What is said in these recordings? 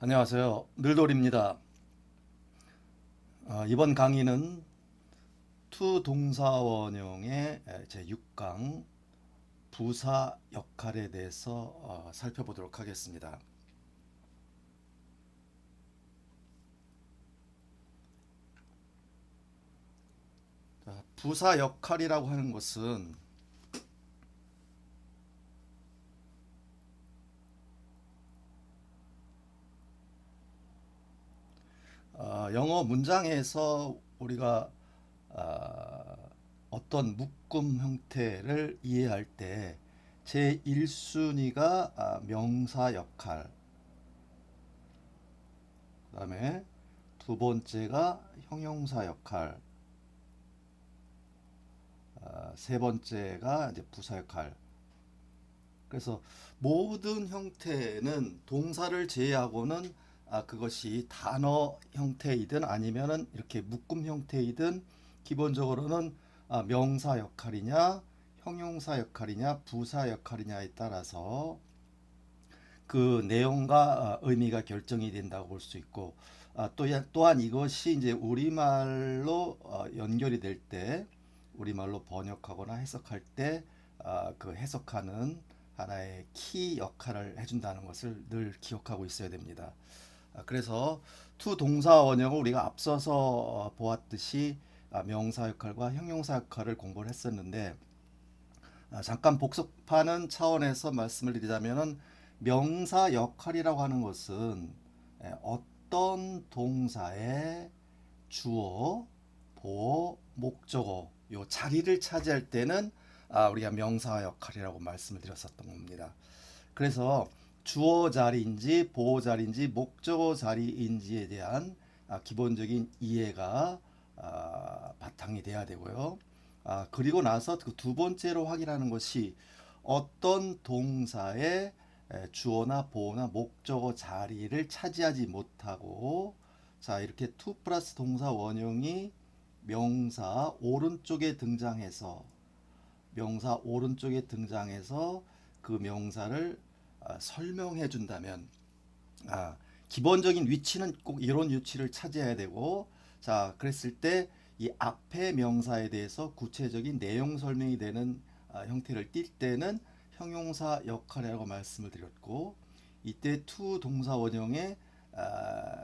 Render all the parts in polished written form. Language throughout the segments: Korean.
안녕하세요. 늘돌입니다. 이번 강의는 투동사원형의 제6강 부사 역할에 대해서 살펴보도록 하겠습니다. 자, 부사 역할이라고 하는 것은 영어 문장에서 우리가 어떤 묶음 형태를 이해할 때 제1순위가 명사 역할, 그 다음에 두 번째가 형용사 역할, 세 번째가 이제 부사 역할. 그래서 모든 형태는 동사를 제외하고는 그것이 단어 형태이든 아니면은 이렇게 묶음 형태이든 기본적으로는 명사 역할이냐, 형용사 역할이냐, 부사 역할이냐에 따라서 그 내용과 의미가 결정이 된다고 볼 수 있고, 또한 이것이 이제 우리말로 연결이 될 때, 우리말로 번역하거나 해석할 때 그 해석하는 하나의 키 역할을 해준다는 것을 늘 기억하고 있어야 됩니다. 그래서 투 동사 원형을 우리가 앞서서 보았듯이 명사 역할과 형용사 역할을 공부를 했었는데, 잠깐 복습하는 차원에서 말씀을 드리자면은 명사 역할이라고 하는 것은 어떤 동사의 주어, 보어, 목적어 요 자리를 차지할 때는 우리가 명사 역할이라고 말씀을 드렸었던 겁니다. 그래서 주어 자리인지 보어 자리인지 목적어 자리인지에 대한 기본적인 이해가 바탕이 돼야 되고요. 그리고 나서 그 두 번째로 확인하는 것이 어떤 동사의 주어나 보어나 목적어 자리를 차지하지 못하고, 자 이렇게 투 플러스 동사 원형이 명사 오른쪽에 등장해서 그 명사를 설명해 준다면, 기본적인 위치는 꼭 이런 위치를 차지해야 되고, 자 그랬을 때 이 앞에 명사에 대해서 구체적인 내용 설명이 되는 형태를 띌 때는 형용사 역할이라고 말씀을 드렸고, 이때 투 동사 원형의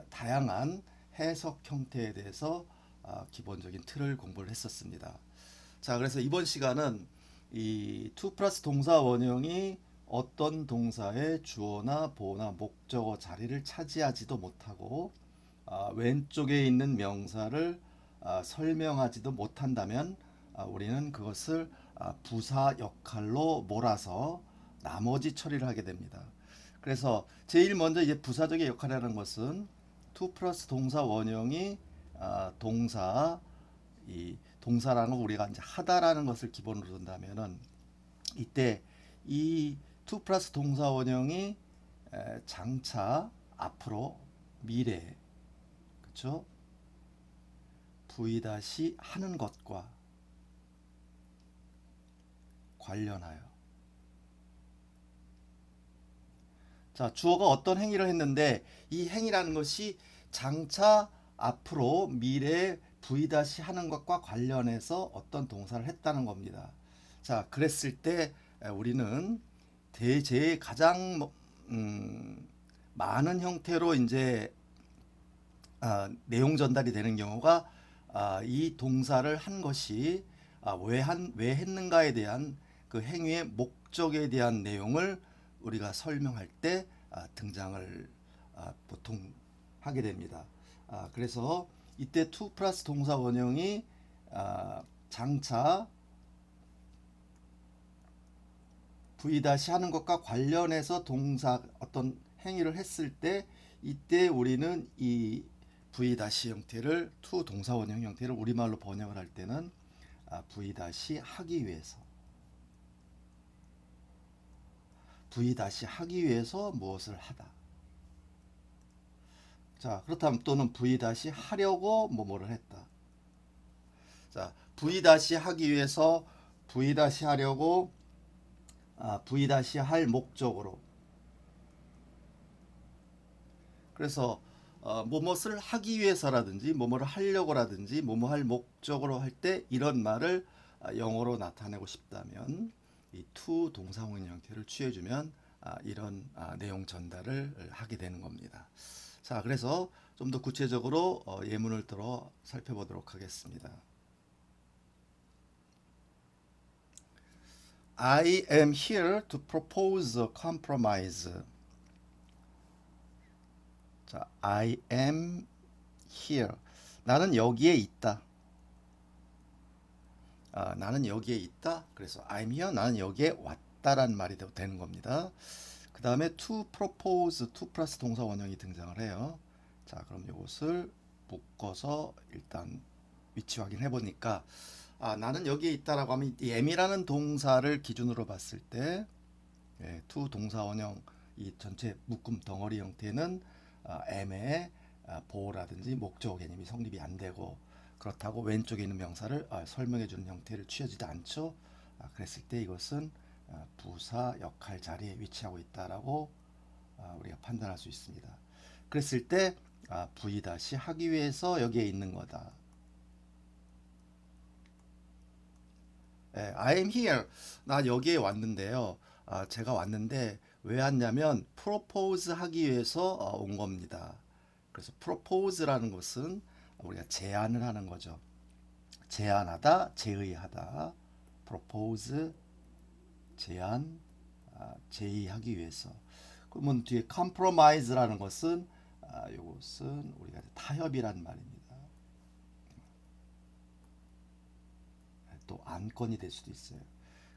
다양한 해석 형태에 대해서 기본적인 틀을 공부를 했었습니다. 자, 그래서 이번 시간은 이 투 플러스 동사 원형이 어떤 동사의 주어나 보어나 목적어 자리를 차지하지도 못하고 왼쪽에 있는 명사를 설명하지도 못한다면 우리는 그것을 부사 역할로 몰아서 나머지 처리를 하게 됩니다. 그래서 제일 먼저 이제 부사적인 역할이라는 것은 투 플러스 동사 원형이 동사 이 동사라는 걸 우리가 이제 하다라는 것을 기본으로 둔다면은 이때 이 투 플러스 동사 원형이 장차 앞으로 미래, 그렇죠? V 다시 하는 것과 관련하여, 자 주어가 어떤 행위를 했는데 이 행위라는 것이 장차 앞으로 미래에 V 다시 하는 것과 관련해서 어떤 동사를 했다는 겁니다. 자 그랬을 때 우리는 대제 가장 많은 형태로 이제 내용 전달이 되는 경우가 이 동사를 한 것이 왜 했는가에 대한 그 행위의 목적에 대한 내용을 우리가 설명할 때 등장을 보통 하게 됩니다. 그래서 이때 투 플러스 동사 원형이 장차 V 다시 하는 것과 관련해서 동사 어떤 행위를 했을 때 이때 우리는 이 V 다시 형태를 투 동사 원형 형태를 우리말로 번역을 할 때는 V 다시 하기 위해서 V 다시 하기 위해서 무엇을 하다. 자 그렇다면 또는 V 다시 하려고 뭐뭐를 했다. 자 V 다시 하기 위해서 V 다시 하려고 V 다시 할 목적으로, 그래서 뭐뭇을 하기 위해서라든지 뭐뭐를 하려고라든지 뭐뭐 할 목적으로 할 때 이런 말을 영어로 나타내고 싶다면 이 to 동사원형 형태를 취해주면 이런 내용 전달을 하게 되는 겁니다. 자, 그래서 좀 더 구체적으로 예문을 들어 살펴보도록 하겠습니다. I am here to propose a compromise. 자, I am here. 나는 여기에 있다. 나는 여기에 있다. 그래서 I'm here. 나는 여기에 왔다라는 말이 되는 겁니다. 그 다음에 to propose, to 플러스 동사 원형이 등장을 해요. 자, 그럼 이것을 묶어서 일단 위치 확인해 보니까 나는 여기에 있다라고 하면 이 am이라는 동사를 기준으로 봤을 때 to 동사 원형 이 전체 묶음 덩어리 형태는 am의 보호라든지 목적 개념이 성립이 안 되고 그렇다고 왼쪽에 있는 명사를 설명해 주는 형태를 취하지도 않죠. 그랬을 때 이것은 부사 역할 자리에 위치하고 있다라고 우리가 판단할 수 있습니다. 그랬을 때 V 다시 하기 위해서 여기에 있는 거다. I am here. 나 여기에 왔는데요. 제가 왔는데 왜 왔냐면 propose 하기 위해서 온 겁니다. 그래서 propose라는 것은 우리가 제안을 하는 거죠. 제안하다, 제의하다. propose, 제안, 제의하기 위해서. 그러면 뒤에 compromise라는 것은 이것은 우리가 타협이라는 말입니다. 또 안건이 될 수도 있어요.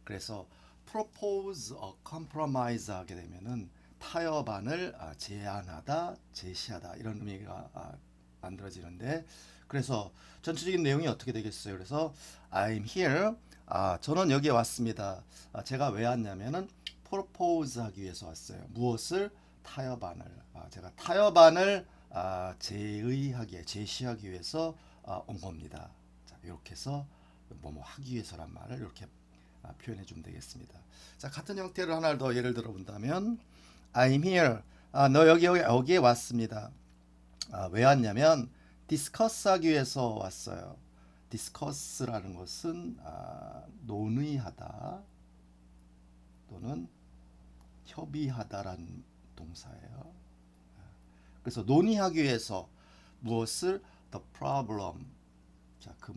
그래서 propose a compromise 하게 되면은 타협안을 제안하다, 제시하다 이런 의미가 만들어지는데 그래서 전체적인 내용이 어떻게 되겠어요? 그래서 I'm here. 저는 여기에 왔습니다. 제가 왜 왔냐면은 propose 하기 위해서 왔어요. 무엇을? 타협안을. 제가 타협안을 제의하기, 제시하기 위해서 온 겁니다. 자, 이렇게 해서 뭐뭐 하기 위해서란 말을 이렇게 표현해 주면 되겠습니다. 자, 같은 형태를 하나 더 예를 들어 본다면 I'm here. 너 여기에 왔습니다. 왜 왔냐면 디스커스 하기 위해서 왔어요. 디스커스라는 것은 논의하다 또는 협의하다라는 동사예요. 그래서 논의하기 위해서 무엇을? The problem. 자, 그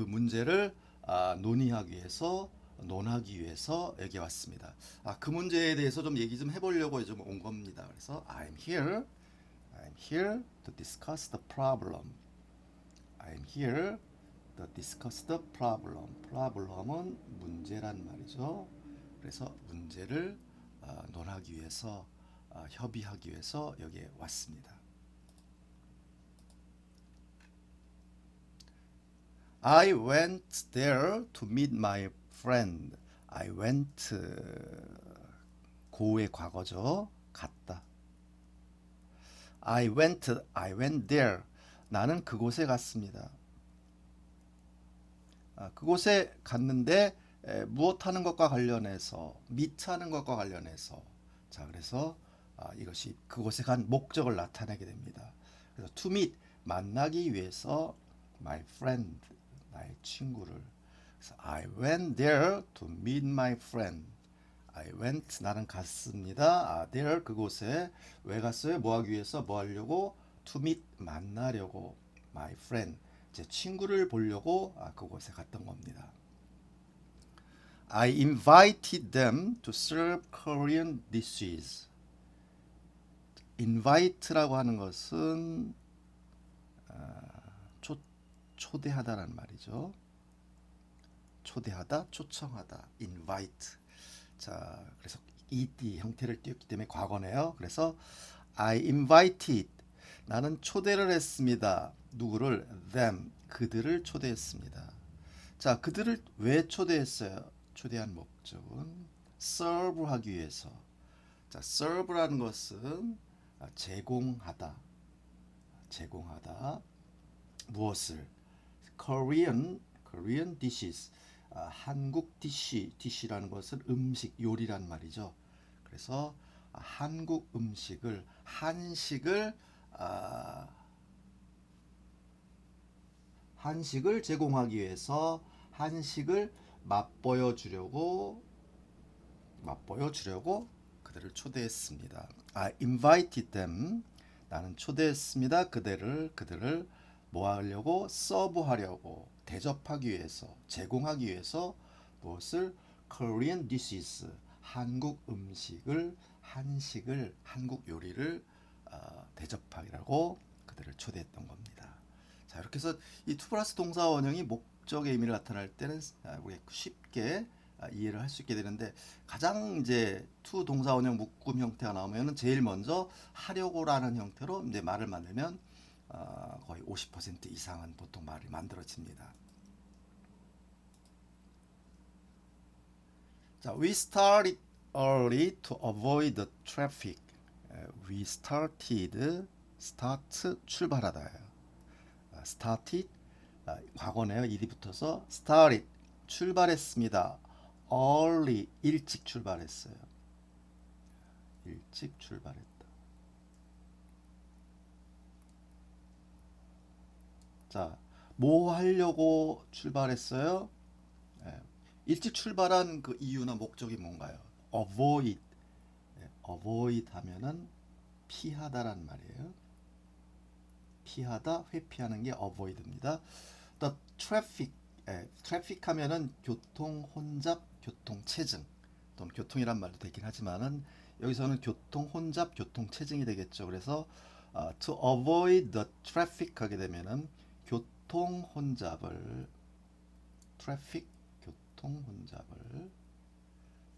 문제를 논의하기 위해서 논하기 위해서 여기 왔습니다. 그 문제에 대해서 좀 얘기 좀 해보려고 좀 온 겁니다. 그래서 I'm here to discuss the problem. I'm here to discuss the problem. problem은 문제란 말이죠. 그래서 문제를 논하기 위해서 협의하기 위해서 여기에 왔습니다. I went there to meet my friend. I went 고의 과거죠. 갔다. I went there. 나는 그곳에 갔습니다. 그곳에 갔는데 무엇 하는 것과 관련해서 meet 하는 것과 관련해서 자, 그래서 이것이 그곳에 간 목적을 나타내게 됩니다. 그래서 to meet 만나기 위해서 my friend 나의 친구를. 그래서 I went there to meet my friend. I went 나는 갔습니다. there 그곳에 왜 갔어요? 뭐 하기 위해서? 뭐 하려고? to meet 만나려고 my friend 제 친구를 보려고 그곳에 갔던 겁니다. I invited them to serve Korean dishes. invite라고 하는 것은 초대하다라는 말이죠. 초대하다, 초청하다, invite. 자, 그래서 ed 형태를 띄웠기 때문에 과거네요. 그래서 I invited 나는 초대를 했습니다. 누구를? them 그들을 초대했습니다. 자, 그들을 왜 초대했어요? 초대한 목적은 serve 하기 위해서. 자, serve라는 것은 제공하다. 무엇을? Korean dishes. 한국 디시라는 것은 음식, 요리란 말이죠. 그래서 한국 음식을 아, 한식을 제공하기 위해서 한식을 맛보여 주려고 그들을 초대했습니다. I invited them. 나는 초대했습니다. 그들을 뭐 하려고? 서브하려고, 대접하기 위해서, 제공하기 위해서 무엇을? Korean dishes. 한국 음식을, 한식을, 한국 요리를 대접하려고 그들을 초대했던 겁니다. 자, 이렇게 해서 이 투 플러스 동사 원형이 목적의 의미를 나타날 때는 우리가 쉽게 이해를 할 수 있게 되는데, 가장 이제 투 동사 원형 묶음 형태가 나오면은 제일 먼저 하려고라는 형태로 이제 말을 만들면 거의 50% 이상은 보통 말이 만들어집니다. 자, we started early to avoid the traffic. We started, start 출발하다. started 과거네요. 일이 붙어서 started 출발했습니다. early 일찍 출발했어요. 일찍 출발했다. 자, 뭐 하려고 출발했어요? 예, 일찍 출발한 그 이유나 목적이 뭔가요? avoid. avoid 하면은 피하다란 말이에요. 피하다, 회피하는 게 avoid입니다. The traffic, traffic 하면은 교통 혼잡, 교통 체증 또는 교통이란 말도 되긴 하지만은 여기서는 교통 혼잡, 교통 체증이 되겠죠. 그래서 to avoid the traffic 하게 되면은 교통 혼잡을 traffic, 교통 혼잡을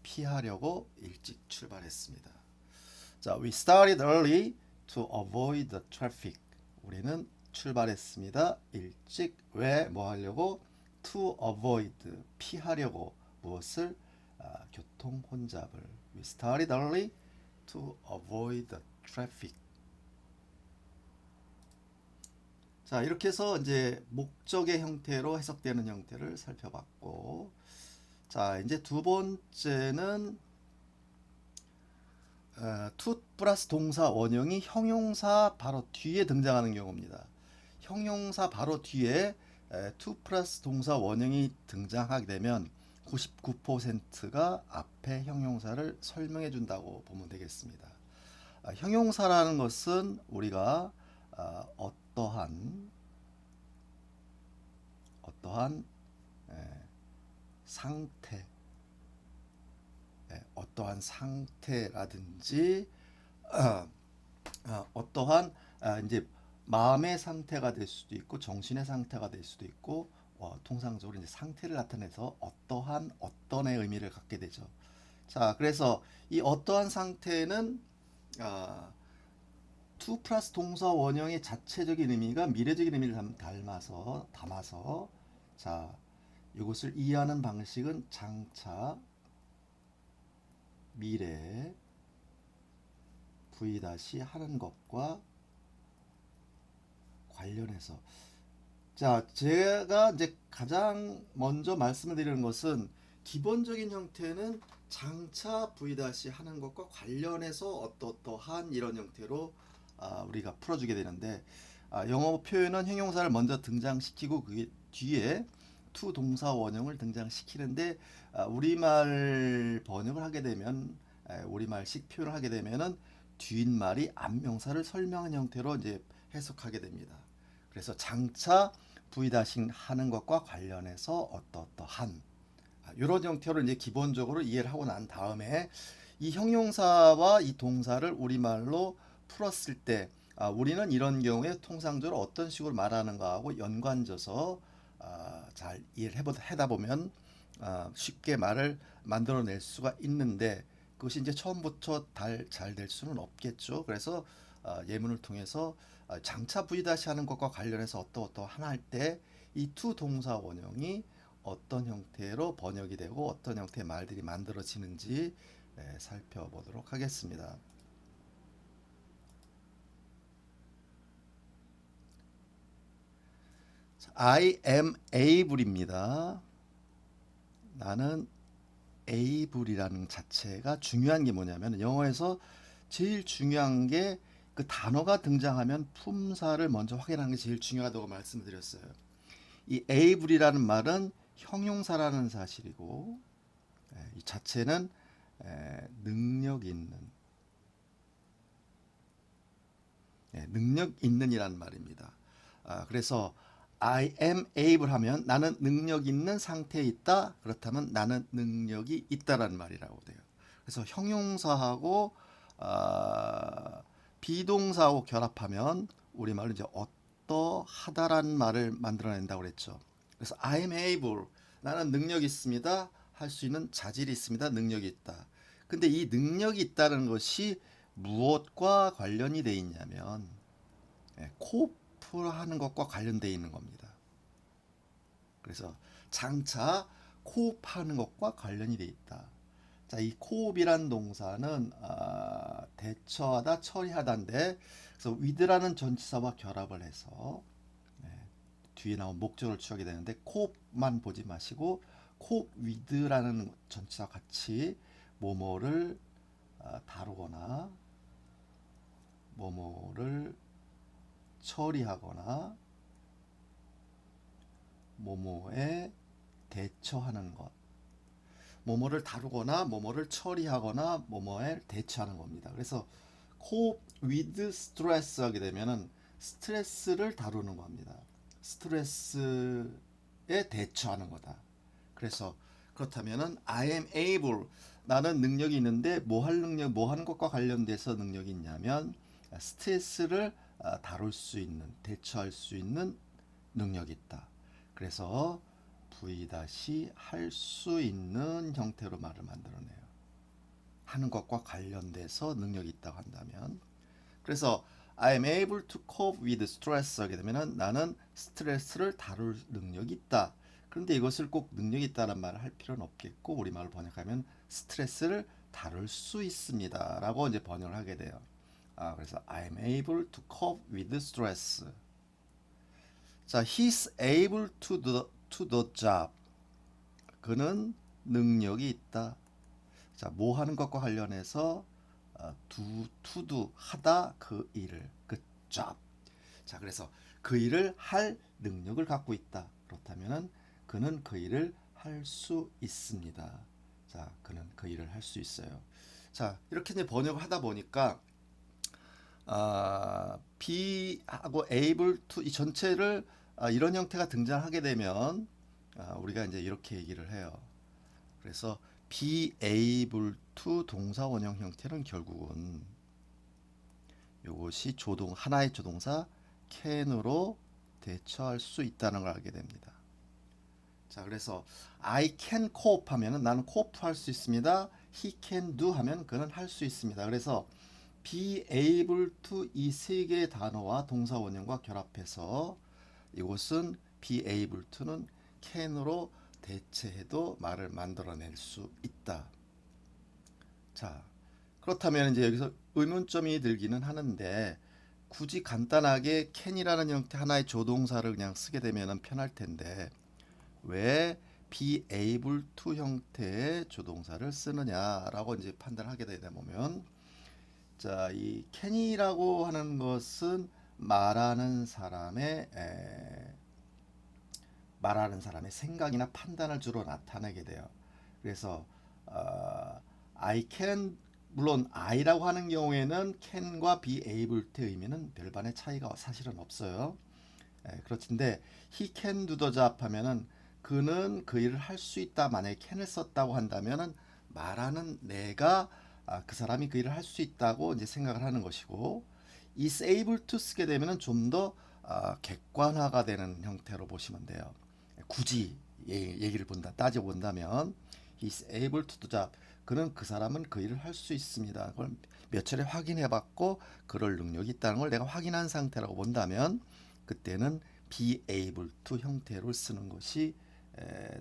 피하려고 일찍 출발했습니다. 자, we started early to avoid the traffic. 우리는 출발했습니다. 일찍. 왜? 뭐 하려고? to avoid. 피하려고. 무엇을? 교통 혼잡을. We started early to avoid the traffic. 자, 이렇게 해서 이제 목적의 형태로 해석되는 형태를 살펴봤고, 자, 이제 두 번째는 to 플러스 동사 원형이 형용사 바로 뒤에 등장하는 경우입니다. 형용사 바로 뒤에 to 플러스 동사 원형이 등장하게 되면 99%가 앞에 형용사를 설명해 준다고 보면 되겠습니다. 형용사라는 것은 우리가 어떠한 상태, 어떠한 상태라든지 어떠한 이제 마음의 상태가 될 수도 있고 정신의 상태가 될 수도 있고 통상적으로 이제 상태를 나타내서 어떠한 어떤의 의미를 갖게 되죠. 자, 그래서 이 어떠한 상태는 to 플러스 동사 원형의 자체적인 의미가 미래적인 의미를 담아서 자, 이것을 이해하는 방식은 장차 미래 V 다시 하는 것과 관련해서, 자, 제가 이제 가장 먼저 말씀을 드리는 것은 기본적인 형태는 장차 V 다시 하는 것과 관련해서 어떠한 이런 형태로 우리가 풀어주게 되는데, 영어 표현은 형용사를 먼저 등장시키고 그 뒤에 to 동사 원형을 등장시키는데, 우리말 번역을 하게 되면 우리말식 표현을 하게 되면은 뒷말이 앞명사를 설명한 형태로 이제 해석하게 됩니다. 그래서 장차 V 다시 하는 것과 관련해서 어떠한 이런 형태로 이제 기본적으로 이해를 하고 난 다음에 이 형용사와 이 동사를 우리말로 풀었을 때 우리는 이런 경우에 통상적으로 어떤 식으로 말하는가 하고 연관져서 잘 이해를 하다 보면 쉽게 말을 만들어낼 수가 있는데, 그것이 이제 처음부터 잘 될 수는 없겠죠. 그래서 예문을 통해서 장차 V 다시 하는 것과 관련해서 어떠하나 할 때 이 to 동사 원형이 어떤 형태로 번역이 되고 어떤 형태의 말들이 만들어지는지 살펴보도록 하겠습니다. I am able입니다. 나는 able이라는 자체가 중요한 게 뭐냐면 영어에서 제일 중요한 게 그 단어가 등장하면 품사를 먼저 확인하는 게 제일 중요하다고 말씀드렸어요. 이 able이라는 말은 형용사라는 사실이고 이 자체는 능력 있는 능력 있는이라는 말입니다. 그래서 I am able 하면 나는 능력 있는 상태에 있다. 그렇다면 나는 능력이 있다라는 말이라고 돼요. 그래서 형용사하고 비동사하고 결합하면 우리말로 이제 어떠하다라는 말을 만들어낸다고 그랬죠. 그래서 I am able 나는 능력이 있습니다. 할 수 있는 자질이 있습니다. 능력이 있다. 근데 이 능력이 있다는 것이 무엇과 관련이 돼 있냐면 코프하는 것과 관련되어 있는 겁니다. 그래서 장차 코업하는 것과 관련이 돼 있다. 자, 이 코업이란 동사는 대처하다, 처리하다인데, 그래서 with라는 전치사와 결합을 해서 뒤에 나온 목적을 취하게 되는데 코업만 보지 마시고 코업 with라는 전치사와 같이 뭐뭐를 다루거나 뭐뭐를 처리하거나 뭐뭐에 대처하는 것, 뭐뭐를 다루거나 뭐뭐를 처리하거나 뭐뭐에 대처하는 겁니다. 그래서 cope with stress 하게 되면은 스트레스를 다루는 겁니다. 스트레스에 대처하는 거다. 그래서 그렇다면은 I am able 나는 능력이 있는데 뭐 할 능력 뭐 하는 것과 관련돼서 능력이 있냐면 스트레스를 다룰 수 있는 대처할 수 있는 능력이 있다. 그래서 V-할 수 있는 형태로 말을 만들어내요. 하는 것과 관련돼서 능력이 있다고 한다면 그래서 I am able to cope with stress 하게 되면 나는 스트레스를 다룰 능력이 있다. 그런데 이것을 꼭 능력이 있다는 말을 할 필요는 없겠고 우리말로 번역하면 스트레스를 다룰 수 있습니다. 라고 이제 번역을 하게 돼요. 그래서 I am able to cope with stress. 자, he's able to the job. 그는 능력이 있다. 자, 뭐 하는 것과 관련해서 to do 하다 그 일을 그 job. 자, 그래서 그 일을 할 능력을 갖고 있다. 그렇다면은 그는 그 일을 할 수 있습니다. 자, 그는 그 일을 할 수 있어요. 자, 이렇게 이제 번역을 하다 보니까 be하고 able to 이 전체를 이런 형태가 등장하게 되면 우리가 이제 이렇게 얘기를 해요. 그래서 be able to 동사 원형 형태는 결국은 이것이 하나의 조동사 can으로 대처할 수 있다는 걸 알게 됩니다. 자, 그래서 I can cope 하면은 나는 cope 할 수 있습니다. He can do 하면 그는 할 수 있습니다. 그래서 be able to 이 세 개의 단어와 동사 원형과 결합해서 이것은 be able to는 can으로 대체해도 말을 만들어낼 수 있다. 자, 그렇다면 이제 여기서 의문점이 들기는 하는데 굳이 간단하게 can이라는 형태 하나의 조동사를 그냥 쓰게 되면 편할 텐데 왜 be able to 형태의 조동사를 쓰느냐라고 이제 판단하게 되다 보면 자, 이 can이라고 하는 것은 말하는 사람의 생각이나 판단을 주로 나타내게 돼요. 그래서 I can 물론 I라고 하는 경우에는 can과 be able to의 의미는 별반의 차이가 사실은 없어요. 그렇긴데 he can do the job 하면은 그는 그 일을 할 수 있다. 만약에 can을 썼다고 한다면은 말하는 내가 그 사람이 그 일을 할 수 있다고 이제 생각을 하는 것이고 is able to 쓰게 되면은 좀 더 객관화가 되는 형태로 보시면 돼요. 굳이 얘기를 따져 본다면 he's able to do job. 그는 그 사람은 그 일을 할 수 있습니다. 그걸 몇 차례 확인해 봤고 그럴 능력이 있다는 걸 내가 확인한 상태라고 본다면 그때는 be able to 형태로 쓰는 것이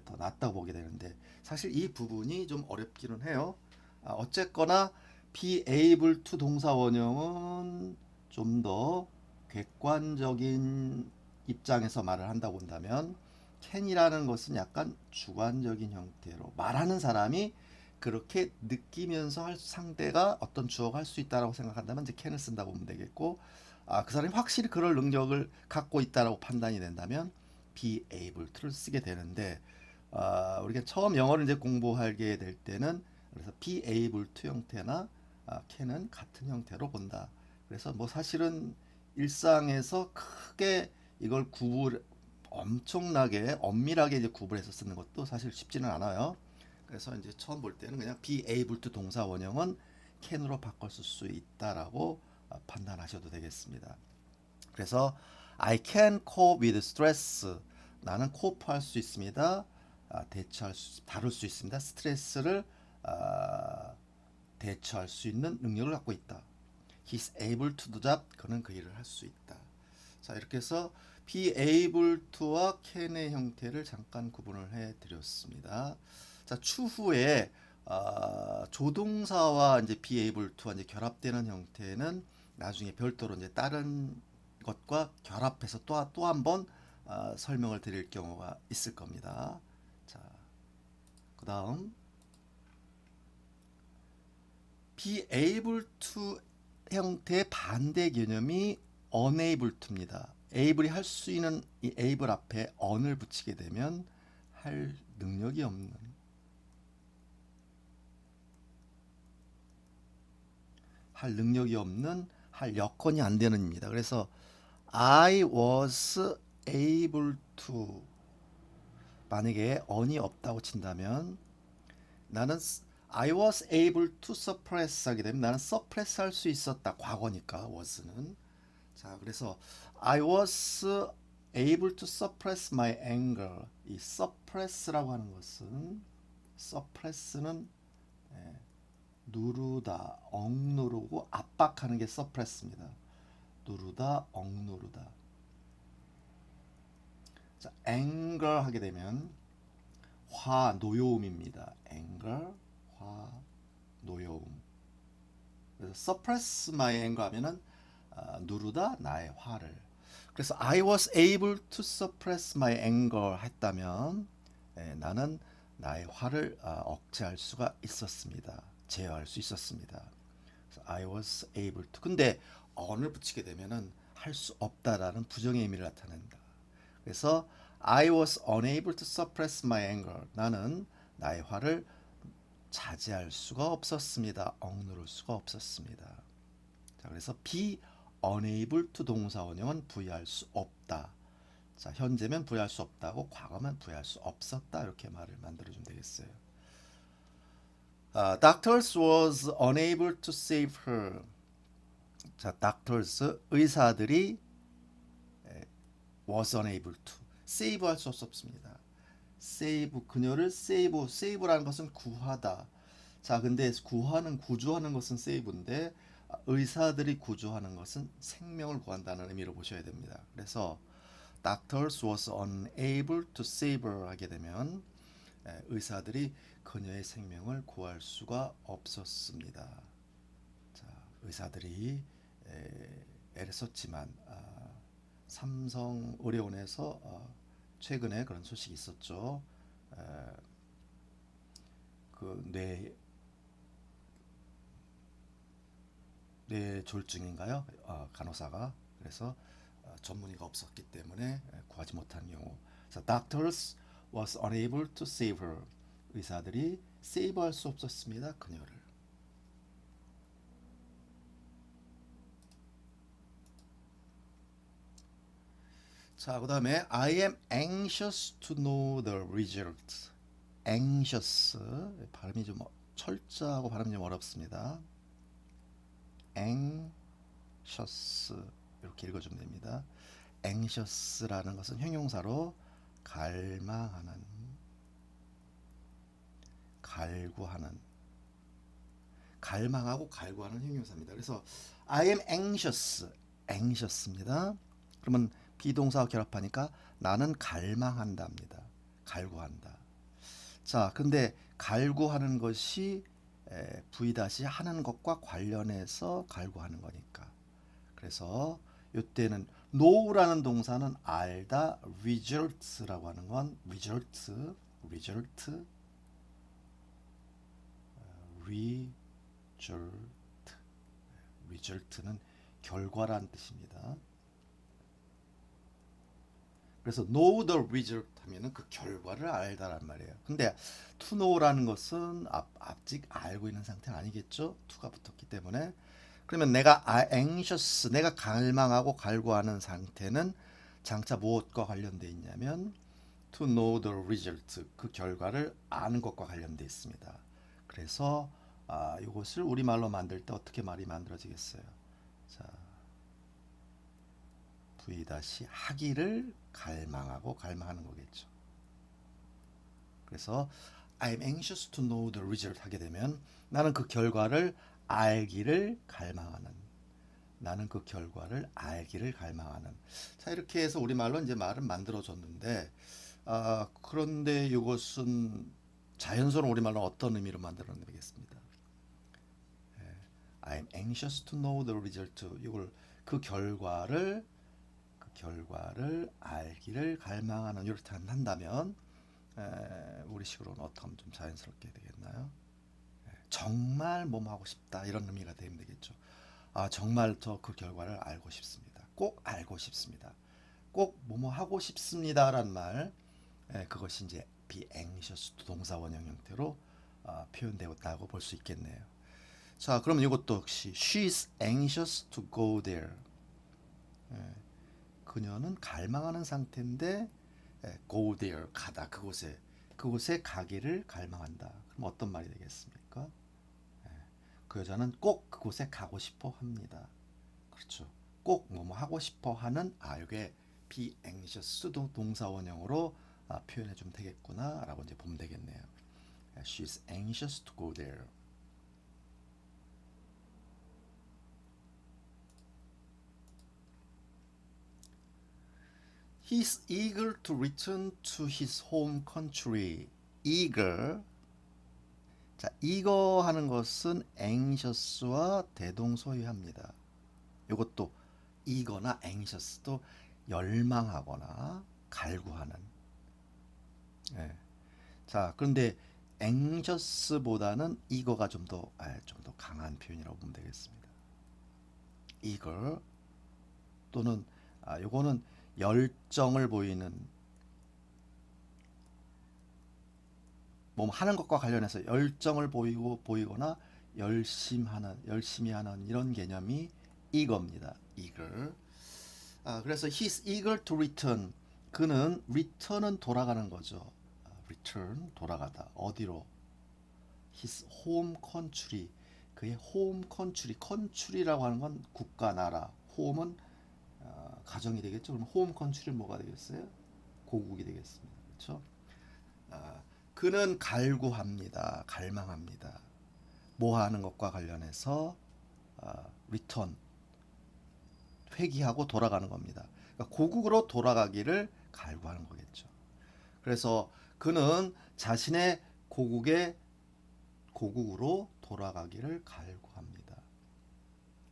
더 낫다고 보게 되는데 사실 이 부분이 좀 어렵기는 해요. 어쨌거나 be able to 동사 원형은 좀 더 객관적인 입장에서 말을 한다 본다면 can이라는 것은 약간 주관적인 형태로 말하는 사람이 그렇게 느끼면서 상대가 어떤 주어가 할 수 있다라고 생각한다면 이제 can을 쓴다고 보면 되겠고, 그 사람이 확실히 그럴 능력을 갖고 있다라고 판단이 된다면 be able to를 쓰게 되는데, 우리가 처음 영어를 이제 공부하게 될 때는 그래서 be able to 형태나 can은 같은 형태로 본다. 그래서 뭐 사실은 일상에서 크게 이걸 엄청나게 엄밀하게 이제 구분해서 쓰는 것도 사실 쉽지는 않아요. 그래서 이제 처음 볼 때는 그냥 be able to 동사 원형은 can으로 바꿀 수 있다라고 판단하셔도 되겠습니다. 그래서 I can cope with stress. 나는 cope할 수 있습니다. 다룰 수 있습니다. 스트레스를 대처할 수 있는 능력을 갖고 있다. He's able to do that. 그는 그 일을 할 수 있다. 자, 이렇게 해서 be able to와 can의 형태를 잠깐 구분을 해 드렸습니다. 자, 추후에 조동사와 이제 be able to와 이제 결합되는 형태는 나중에 별도로 이제 다른 것과 결합해서 또 한 번 설명을 드릴 경우가 있을 겁니다. 자, 그다음 be able to 형태의 반대 개념이 unable to입니다. able이 할 수 있는 이 able 앞에 on을 붙이게 되면 할 능력이 없는, 할 여건이 안 되는입니다. 그래서 I was able to 만약에 on이 없다고 친다면 나는 I was able to suppress 하게 되면 나는 suppress 할 수 있었다. 과거니까 was는. 자, 그래서 I was able to suppress my anger. 이 suppress라고 하는 것은 suppress는 누르다, 억누르고 압박하는 게 suppress입니다. 누르다, 억누르다. 자, anger 하게 되면 노여움입니다. anger, 노여움. 그래서 suppress my anger 하면은 누르다 나의 화를. 그래서 I was able to suppress my anger 했다면 나는 나의 화를 억제할 수가 있었습니다. 제어할 수 있었습니다. 그래서 I was able to. 근데 on을 붙이게 되면은 할 수 없다라는 부정의 의미를 나타낸다. 그래서 I was unable to suppress my anger. 나는 나의 화를 자제할 수가 없었습니다. 억누를 수가 없었습니다. 자, 그래서 be unable to 동사 원형은 부여할 수 없다. 자, 현재면 부여할 수 없다고, 과거면 부여할 수 없었다. 이렇게 말을 만들어주면 되겠어요. Doctors was unable to save her. 자, doctors 의사들이 was unable to save할 수 없었습니다. save 그녀를 save라는 것은 구하다. 자, 근데 구조하는 것은 save인데 의사들이 구조하는 것은 생명을 구한다는 의미로 보셔야 됩니다. 그래서 doctors was unable to save her 하게 되면 의사들이 그녀의 생명을 구할 수가 없었습니다. 자, 의사들이 애를 썼지만 삼성 의료원에서 최근에 그런 소식이 있었죠. 그 뇌졸중인가요? 간호사가 그래서 전문의가 없었기 때문에 구하지 못한 경우. 그래서 doctors was unable to save her. 의사들이 세이브할 수 없었습니다. 그녀를. 자, 그 다음에 I am anxious to know the result. anxious 발음이 좀 철자하고 발음이 좀 어렵습니다. anxious 이렇게 읽어주면 됩니다. anxious라는 것은 형용사로 갈망하는, 갈구하는, 갈망하고 갈구하는 형용사입니다. 그래서 I am anxious입니다. 그러면 비동사와 결합하니까 나는 갈망한답니다. 갈구한다. 자, 근데 갈구하는 것이 하는 것과 관련해서 갈구하는 거니까. 그래서 이때는 know라는 동사는 알다, results라고 하는 건 result result. result는 결과란 뜻입니다. 그래서 know the result 하면은 그 결과를 알다란 말이에요. 근데 to know라는 것은 아직 알고 있는 상태는 아니겠죠? to가 붙었기 때문에. 그러면 내가 anxious, 내가 갈망하고 갈구하는 상태는 장차 무엇과 관련되어 있냐면 to know the result, 그 결과를 아는 것과 관련되어 있습니다. 그래서 이것을 우리말로 만들 때 어떻게 말이 만들어지겠어요? 자, V 하기를 갈망하고 갈망하는 거겠죠. 그래서 I'm anxious to know the result 하게 되면 나는 그 결과를 알기를 갈망하는, 나는 그 결과를 알기를 갈망하는. 자, 이렇게 해서 우리말로 이제 말은 만들어졌는데, 그런데 이것은 자연스러운 우리말로 어떤 의미로 만들어내겠습니다. I'm anxious to know the result. 이걸 그 결과를 알기를 갈망하는 이렇게 한다면 우리식으로는 어떻게 하면 좀 자연스럽게 되겠나요? 정말 뭐뭐 하고 싶다 이런 의미가 되면 되겠죠. 정말 저 그 결과를 알고 싶습니다. 꼭 알고 싶습니다. 꼭 뭐뭐 하고 싶습니다라는 말, 그것이 이제 be anxious 동사 원형 형태로 표현되었다고 볼 수 있겠네요. 자, 그럼 이것도 역시 she's anxious to go there. 그녀는 갈망하는 상태인데 go there, 가다, 그곳에 가기를 갈망한다. 그럼 어떤 말이 되겠습니까? 그 여자는 꼭 그곳에 가고 싶어 합니다. 그렇죠. 꼭 뭐뭐 하고 싶어 하는, 이게 be anxious 동사 원형으로 표현해 주면 되겠구나 라고 이제 보면 되겠네요. She's anxious to go there. He's eager to return to his home country. eager. 자, 이거 하는 것은 anxious와 대동소이합니다. 이것도 eager나 anxious도 열망하거나 갈구하는. 자, 그런데 anxious보다는 eager가 좀 더 강한 표현이라고 보면 되겠습니다. eager 또는 요거는 열정을 보이는, 뭐 하는 것과 관련해서 열정을 보이거나 열심히 하는 이런 개념이 eager입니다. eager. 그래서 he's eager to return. 그는 return은 돌아가는 거죠. return 돌아가다. 어디로? his home country. 그의 home country. country라고 하는 건 국가, 나라. home은 가정이 되겠죠. 그럼 home country는 뭐가 되겠어요? 고국이 되겠습니다. 그렇죠? 그는 갈구합니다. 갈망합니다. 뭐 하는 것과 관련해서 return, 회귀하고 돌아가는 겁니다. 그러니까 고국으로 돌아가기를 갈구하는 거겠죠. 그래서 그는 자신의 고국으로 돌아가기를 갈구합니다.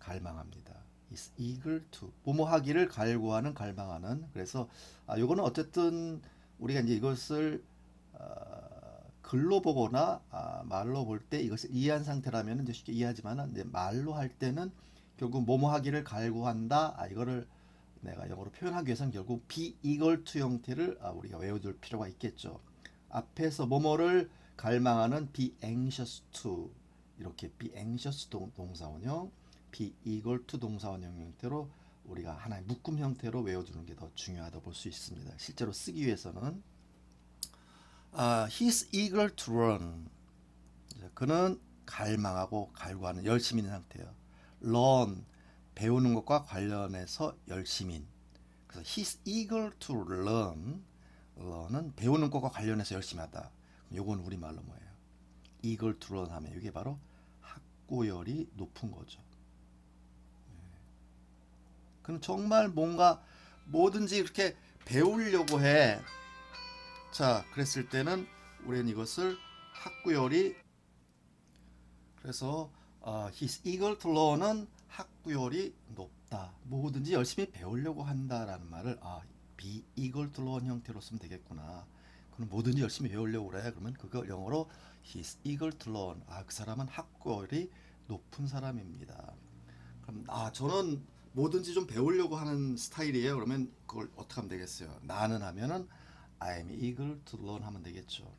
갈망합니다. is eager to, 뭐뭐 하기를 갈구하는, 갈망하는. 그래서 요거는 어쨌든 우리가 이제 이것을 글로 보거나 말로 볼 때 이것을 이해한 상태라면 이제 쉽게 이해하지만 이제 말로 할 때는 결국 뭐뭐 하기를 갈구한다. 이거를 내가 영어로 표현하기 위해서는 결국 be eager to 형태를 우리가 외워둘 필요가 있겠죠. 앞에서 뭐뭐를 갈망하는 be anxious to, 이렇게 be anxious 동사원형, be eager to 동사원형 형태로 우리가 하나의 묶음 형태로 외워두는 게 더 중요하다고 볼 수 있습니다. 실제로 쓰기 위해서는 he's eager to run. 그는 갈망하고 갈구하는, 열심히 있는 상태예요. learn, 배우는 것과 관련해서 열심인. 그래서 he's eager to learn. learn은 배우는 것과 관련해서 열심히 하다. 요건 우리말로 뭐예요? eager to learn 하면 이게 바로 학구열이 높은 거죠. 그럼 정말 뭔가 뭐든지 이렇게 배우려고 해. 자, 그랬을 때는 우리는 이것을 학구열이, 그래서 he's eager to learn은 학구열이 높다. 뭐든지 열심히 배우려고 한다라는 말을 be eager to learn 형태로 쓰면 되겠구나. 그럼 뭐든지 열심히 외우려고 그래. 그러면 그걸 영어로 he's eager to learn. 아, 그 사람은 학구열이 높은 사람입니다. 그럼 저는 뭐든지 좀 배우려고 하는 스타일이에요. 그러면 그걸 어떻게 하면 되겠어요? 나는 하면은 I am eager to learn 하면 되겠죠.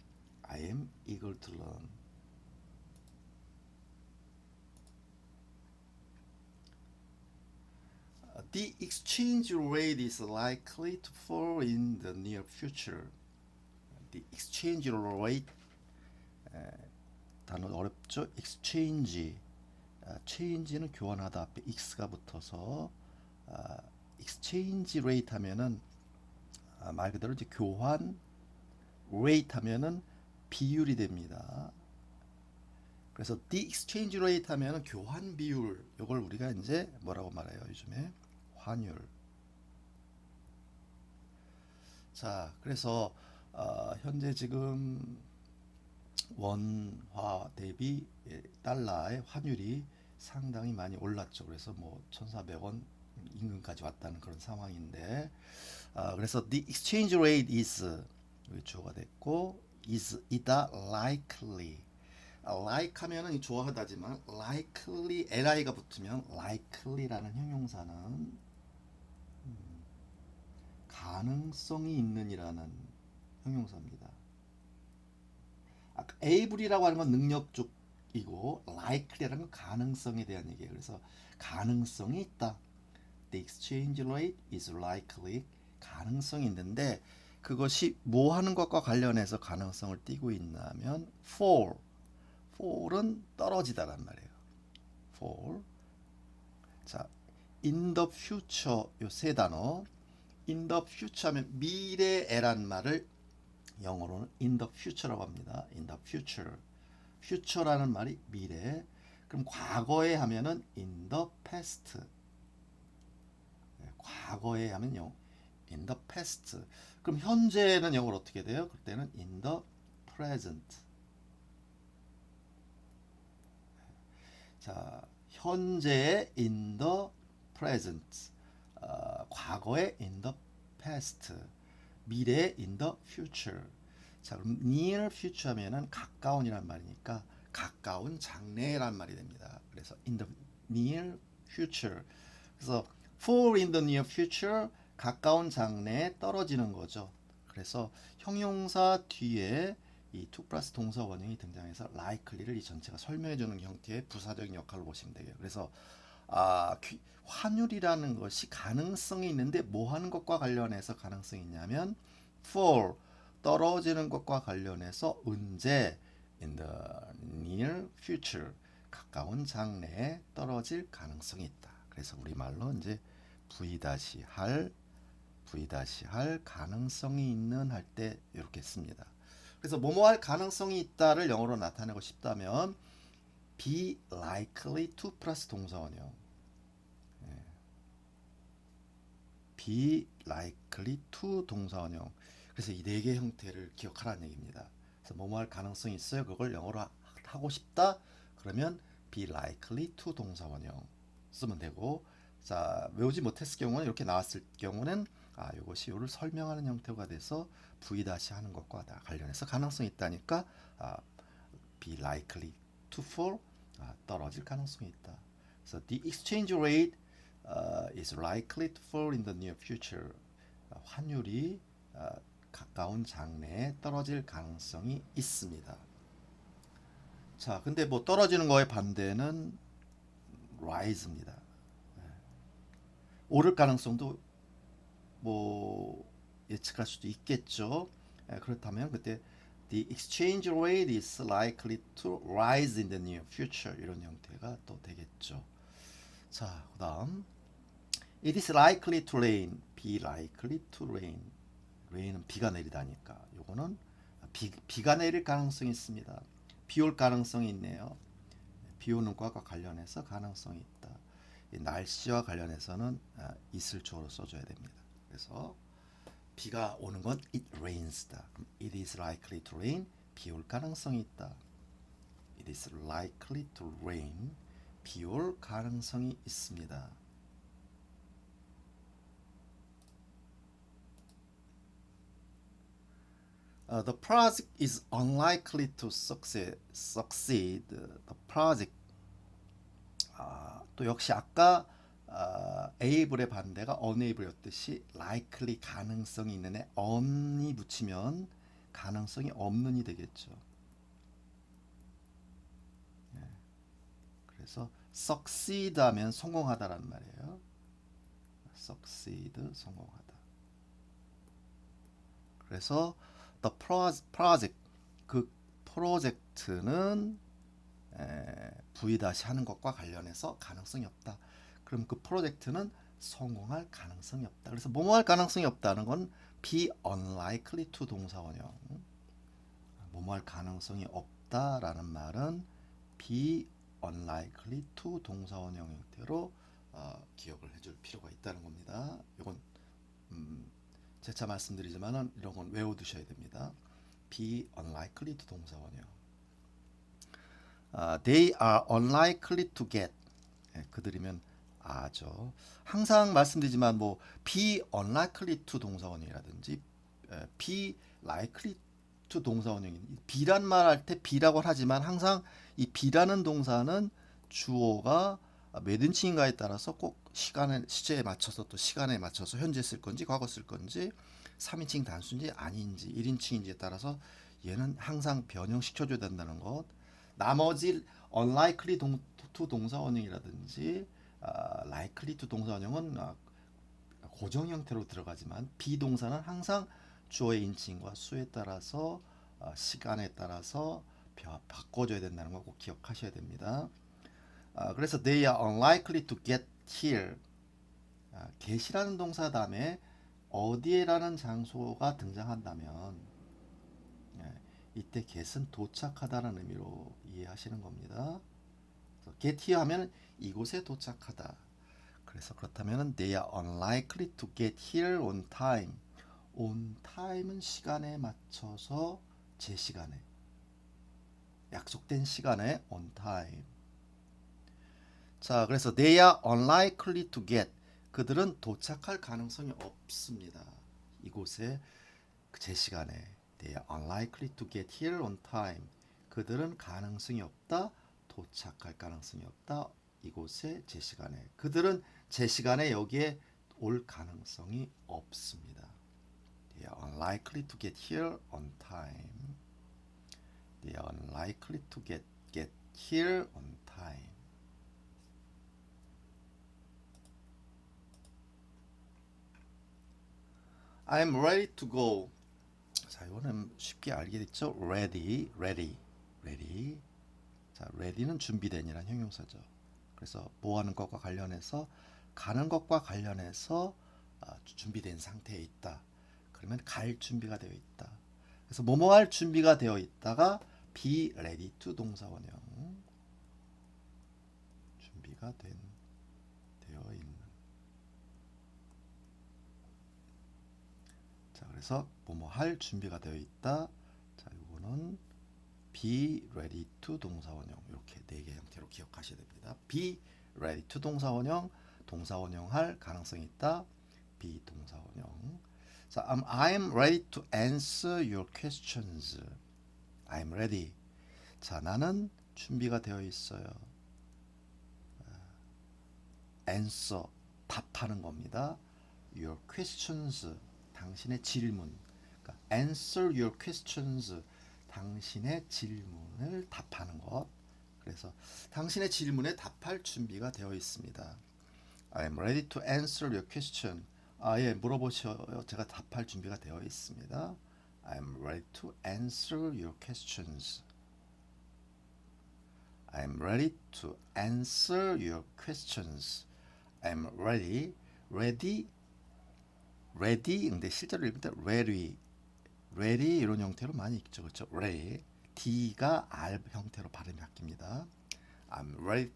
I am eager to learn. The exchange rate is likely to fall in the near future. The exchange rate 단어 어렵죠? exchange change는 교환하다 앞에 x가 붙어서 exchange rate 하면은 말 그대로 이제 교환 rate 하면은 비율이 됩니다. 그래서 the exchange rate 하면은 교환 비율 이걸 우리가 이제 뭐라고 말해요 요즘에 환율. 자 그래서 현재 지금 원화 대비 달러의 환율이 상당히 많이 올랐죠. 그래서 뭐 1,400원 인근까지 왔다는 그런 상황인데 그래서 the exchange rate is 주어가 됐고 이다 likely like 하면은 좋아하다지만 likely li가 붙으면 likely라는 형용사는 가능성이 있는이라는 형용사입니다. 아까 able이라고 하는 건 능력 쪽이고 likely라는 건 가능성에 대한 얘기예요. 그래서 가능성이 있다. The exchange rate is likely. 가능성이 있는데 그것이 뭐 하는 것과 관련해서 가능성을 띠고 있냐면 fall. fall은 떨어지다란 말이에요. fall. 자, in the future 요 세 단어. in the future 하면 미래에란 말을 영어로는 in the future라고 합니다. in the future. future라는 말이 미래. 그럼 과거에 하면은 in the past. 과거에 하면 in the past. 그럼 현재는 영어로 어떻게 돼요? 그때는 in the present. 자, 현재의 in the present. 과거의 in the past. 미래의 in the future. 자, 그럼 near future 하면은 가까운이란 말이니까 가까운 장래란 말이 됩니다. 그래서 in the near future. 그래서 fall in the near future 가까운 장래에 떨어지는 거죠. 그래서 형용사 뒤에 이 to 플러스 동사 원형이 등장해서 likely를 이 전체가 설명해 주는 형태의 부사적인 역할을 보시면 돼요. 그래서 환율이라는 것이 가능성이 있는데 뭐 하는 것과 관련해서 가능성이 있냐면 fall 떨어지는 것과 관련해서 언제 in the near future 가까운 장래에 떨어질 가능성이 있다. 그래서 우리말로 이제 V-할 가능성이 있는 할 때 이렇게 씁니다. 그래서 뭐뭐 할 가능성이 있다를 영어로 나타내고 싶다면 be likely to 플러스 동사원형 be likely to 동사원형. 그래서 이 네 개 형태를 기억하라는 얘기입니다. 그래서 뭐뭐 할 가능성이 있어요. 그걸 영어로 하고 싶다. 그러면 be likely to 동사원형 쓰면 되고 자 외우지 못했을 경우는 이렇게 나왔을 경우는 이것이 요를 설명하는 형태가 돼서 V 다시 하는 것과 관련해서 가능성이 있다니까 be likely to fall 떨어질 가능성이 있다. 그래서 the exchange rate is likely to fall in the near future. 환율이 가까운 장래에 떨어질 가능성이 있습니다. 자, 근데 뭐 떨어지는 거의 반대는 rise입니다. 오를 가능성도 뭐 예측할 수도 있겠죠. 그렇다면 그때 the exchange rate is likely to rise in the near future 이런 형태가 또 되겠죠. 자, 그다음 it is likely to rain, be likely to rain. rain은 비가 내리다니까. 요거는 비가 내릴 가능성이 있습니다. 비 올 가능성이 있네요. 비 오는 것과 관련해서 가능성이 있다. 날씨와 관련해서는 있을 주어로 써줘야 됩니다. 그래서 비가 오는 건 it rains다. it is likely to rain. 비 올 가능성이 있다. it is likely to rain. 비 올 가능성이 있습니다. The project is unlikely to succeed. The project. 또 역시 아까 able의 반대가 unable였듯이 likely 가능성이 있는 애 un이 붙이면 가능성이 없는이 되겠죠. 그래서 succeed 하면 성공하다라는 말이에요. succeed 성공하다. 그래서 the project 그 프로젝트는 V 다시 하는 것과 관련해서 가능성이 없다. 그럼 그 프로젝트는 성공할 가능성이 없다. 그래서 뭐뭐 할 가능성이 없다는 건 be unlikely to 동사 원형. 뭐뭐 할 가능성이 없다라는 말은 be unlikely to 동사 원형 형태로 기억을 해줄 필요가 있다는 겁니다. 이건 재차 말씀드리지만은 이런 건 외워두셔야 됩니다. be unlikely to 동사 원형. They are unlikely to get. 그들이면 아죠. 항상 말씀드리지만 뭐 be unlikely to 동사 원형이라든지 be likely to 동사 원형이 be란 말 할 때 be라고 하지만 항상 이 be라는 동사는 주어가 몇 인칭인가에 따라서 꼭 시제에 맞춰서 또 시간에 맞춰서 현재 쓸 건지 과거 쓸 건지 3인칭 단수인지 아닌지 1인칭인지에 따라서 얘는 항상 변형시켜줘야 된다는 것. 나머지 unlikely to 동사 원형이라든지 likely to 동사 원형은 고정 형태로 들어가지만 비동사는 항상 주어의 인칭과 수에 따라서 시간에 따라서 바꿔줘야 된다는 거 꼭 기억하셔야 됩니다. 그래서 they are unlikely to get here. get이라는 동사 다음에 어디에라는 장소가 등장한다면 이때 get은 도착하다는 의미로 이해하시는 겁니다. get here 하면 이곳에 도착하다. 그래서 그렇다면 they are unlikely to get here on time. on time은 시간에 맞춰서 제 시간에 약속된 시간에 on time. 자, 그래서 they are unlikely to get. 그들은 도착할 가능성이 없습니다. 이곳에 제 시간에. They are unlikely to get here on time. 그들은 가능성이 없다. 도착할 가능성이 없다. 이곳에 제 시간에. 그들은 제 시간에 여기에 올 가능성이 없습니다. They are unlikely to get here on time. They are unlikely to get here on time. I'm ready to go. 자, 이거는 쉽게 알게 됐죠? ready. 자, ready는 준비된이라는 형용사죠. 그래서 뭐 하는 것과 관련해서 가는 것과 관련해서 준비된 상태에 있다. 그러면 갈 준비가 되어 있다. 그래서 뭐뭐 할 준비가 되어 있다가 be ready to 동사 원형. 준비가 되어 있는. 자, 그래서 뭐뭐 할 준비가 되어 있다. 자, 이거는 be ready to 동사 원형. 이렇게 네 개 형태로 기억하셔야 됩니다. be ready to 동사 원형, 동사 원형 할 가능성이 있다. be 동사 원형. 자, I'm ready to answer your questions. I'm ready. 자, 나는 준비가 되어 있어요. answer 답하는 겁니다. your questions 당신의 질문. 그러니까 answer your questions 당신의 질문을 답하는 것. 그래서 당신의 질문에 답할 준비가 되어 있습니다. I'm ready to answer your question. 예, 물어보셔요. 제가 답할 준비가 되어 있습니다. I'm ready to answer your questions. I'm ready to answer your questions. I'm ready. 근데 실제로 읽을 때 ready 이런 형태로 많이 읽죠. 그렇죠? ready. D가 R 형태로 발음이 바뀝니다. I'm ready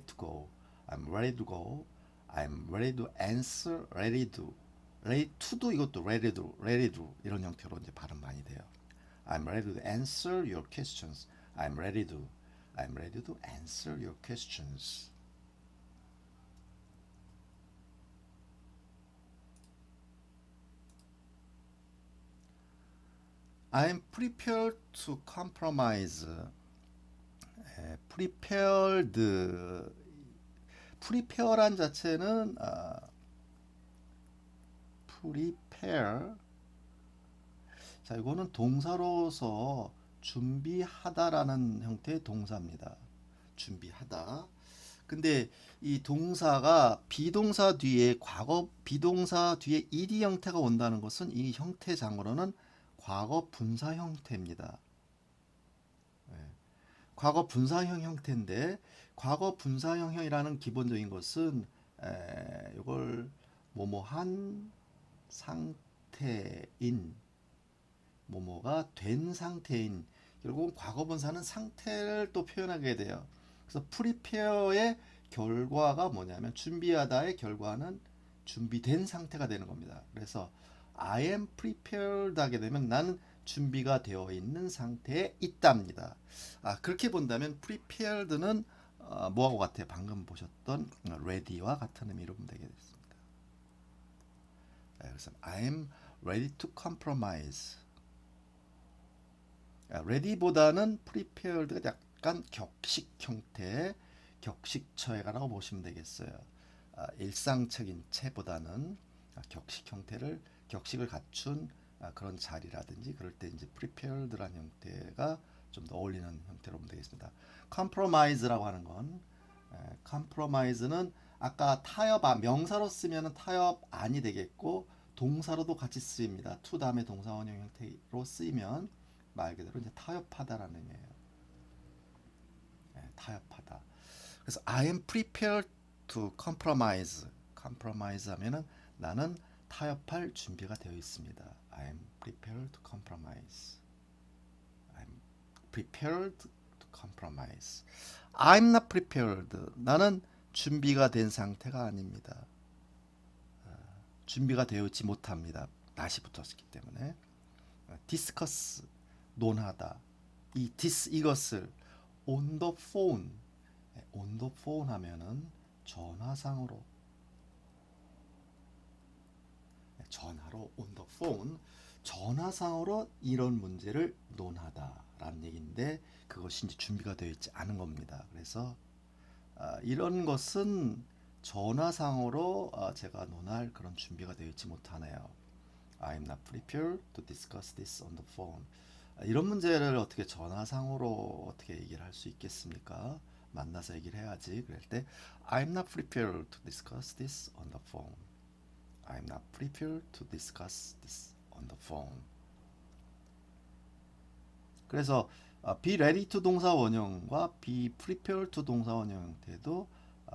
to go. I'm ready to go. I'm ready to answer. ready to도 이것도 ready to 이런 형태로 이제 발음 많이 돼요. I'm ready to answer your questions. I'm ready to answer your questions. I'm prepared to compromise. prepared, prepare란 자체는 prepare. 자, 이거는 동사로서 준비하다라는 형태의 동사입니다. 준비하다. 근데 이 동사가 비동사 뒤에 과거 비동사 뒤에 ed 형태가 온다는 것은 이 형태상으로는 과거 분사 형태입니다. 과거 분사형 형태인데 과거 분사형이라는 기본적인 것은 이걸 뭐뭐한 상태인 뭐뭐가 된 상태인 결국은 과거 분사는 상태를 또 표현하게 돼요. 그래서 prepare의 결과가 뭐냐면 준비하다의 결과는 준비된 상태가 되는 겁니다. 그래서 I am prepared 하게 되면 나는 준비가 되어 있는 상태에 있답니다. 그렇게 본다면 prepared는 뭐하고 같아요? 방금 보셨던 ready와 같은 의미로 보면 되겠습니다. 그래서 I am ready to compromise. ready보다는 prepared가 약간 격식 형태, 격식처해가라고 보시면 되겠어요. 일상적인 채보다는 격식 형태를 격식을 갖춘 그런 자리라든지 그럴 때 이제 prepared라는 형태가 좀 더 어울리는 형태로 보면 되겠습니다. compromise라고 하는 건 compromise는 아까 타협 명사로 쓰면 타협 안이 되겠고 동사로도 같이 쓰입니다. to 다음에 동사 원형 형태로 쓰이면 말 그대로 이제 타협하다라는 의미예요. 타협하다. 그래서 I am prepared to compromise. compromise 하면은 나는 타협할 준비가 되어 있습니다. I am prepared to compromise. I'm prepared to compromise. I'm not prepared. 나는 준비가 된 상태가 아닙니다. 준비가 되어 있지 못합니다. 낫이 붙었기 때문에. discuss 논하다. 이것을 on the phone. on the phone 하면은 전화상으로 전화로 on the phone 전화상으로 이런 문제를 논하다라는 얘기인데 그것이 이제 준비가 되어 있지 않은 겁니다. 그래서 이런 것은 전화상으로 제가 논할 그런 준비가 되어 있지 못하네요. I'm not prepared to discuss this on the phone. 이런 문제를 어떻게 전화상으로 어떻게 얘기를 할 수 있겠습니까? 만나서 얘기를 해야지. 그럴 때 I'm not prepared to discuss this on the phone. I'm not prepared to discuss this on the phone. 그래서 be ready to 동사 원형과 be prepared to 동사 원형 형태도